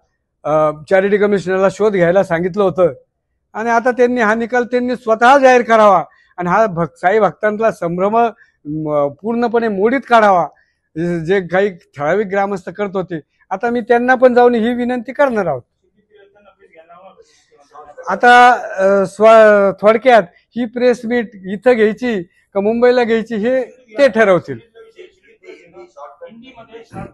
चॅरिटी कमिशनरला शोध घ्यायला सांगितलं होतं आणि आता त्यांनी हा निकाल त्यांनी स्वतः जाहीर करावा आणि हा साई भक्तांचा संभ्रम पूर्णपणे मोडीत काढावा, जे काही ठराविक ग्रामस्थ करत होते. आता मी त्यांना पण जाऊन ही विनंती करणार आहोत. आता थोडक्यात ही प्रेस मीट इथं घ्यायची का मुंबईला घ्यायची हे ते ठरवतील. हिंदीमध्ये शॉर्ट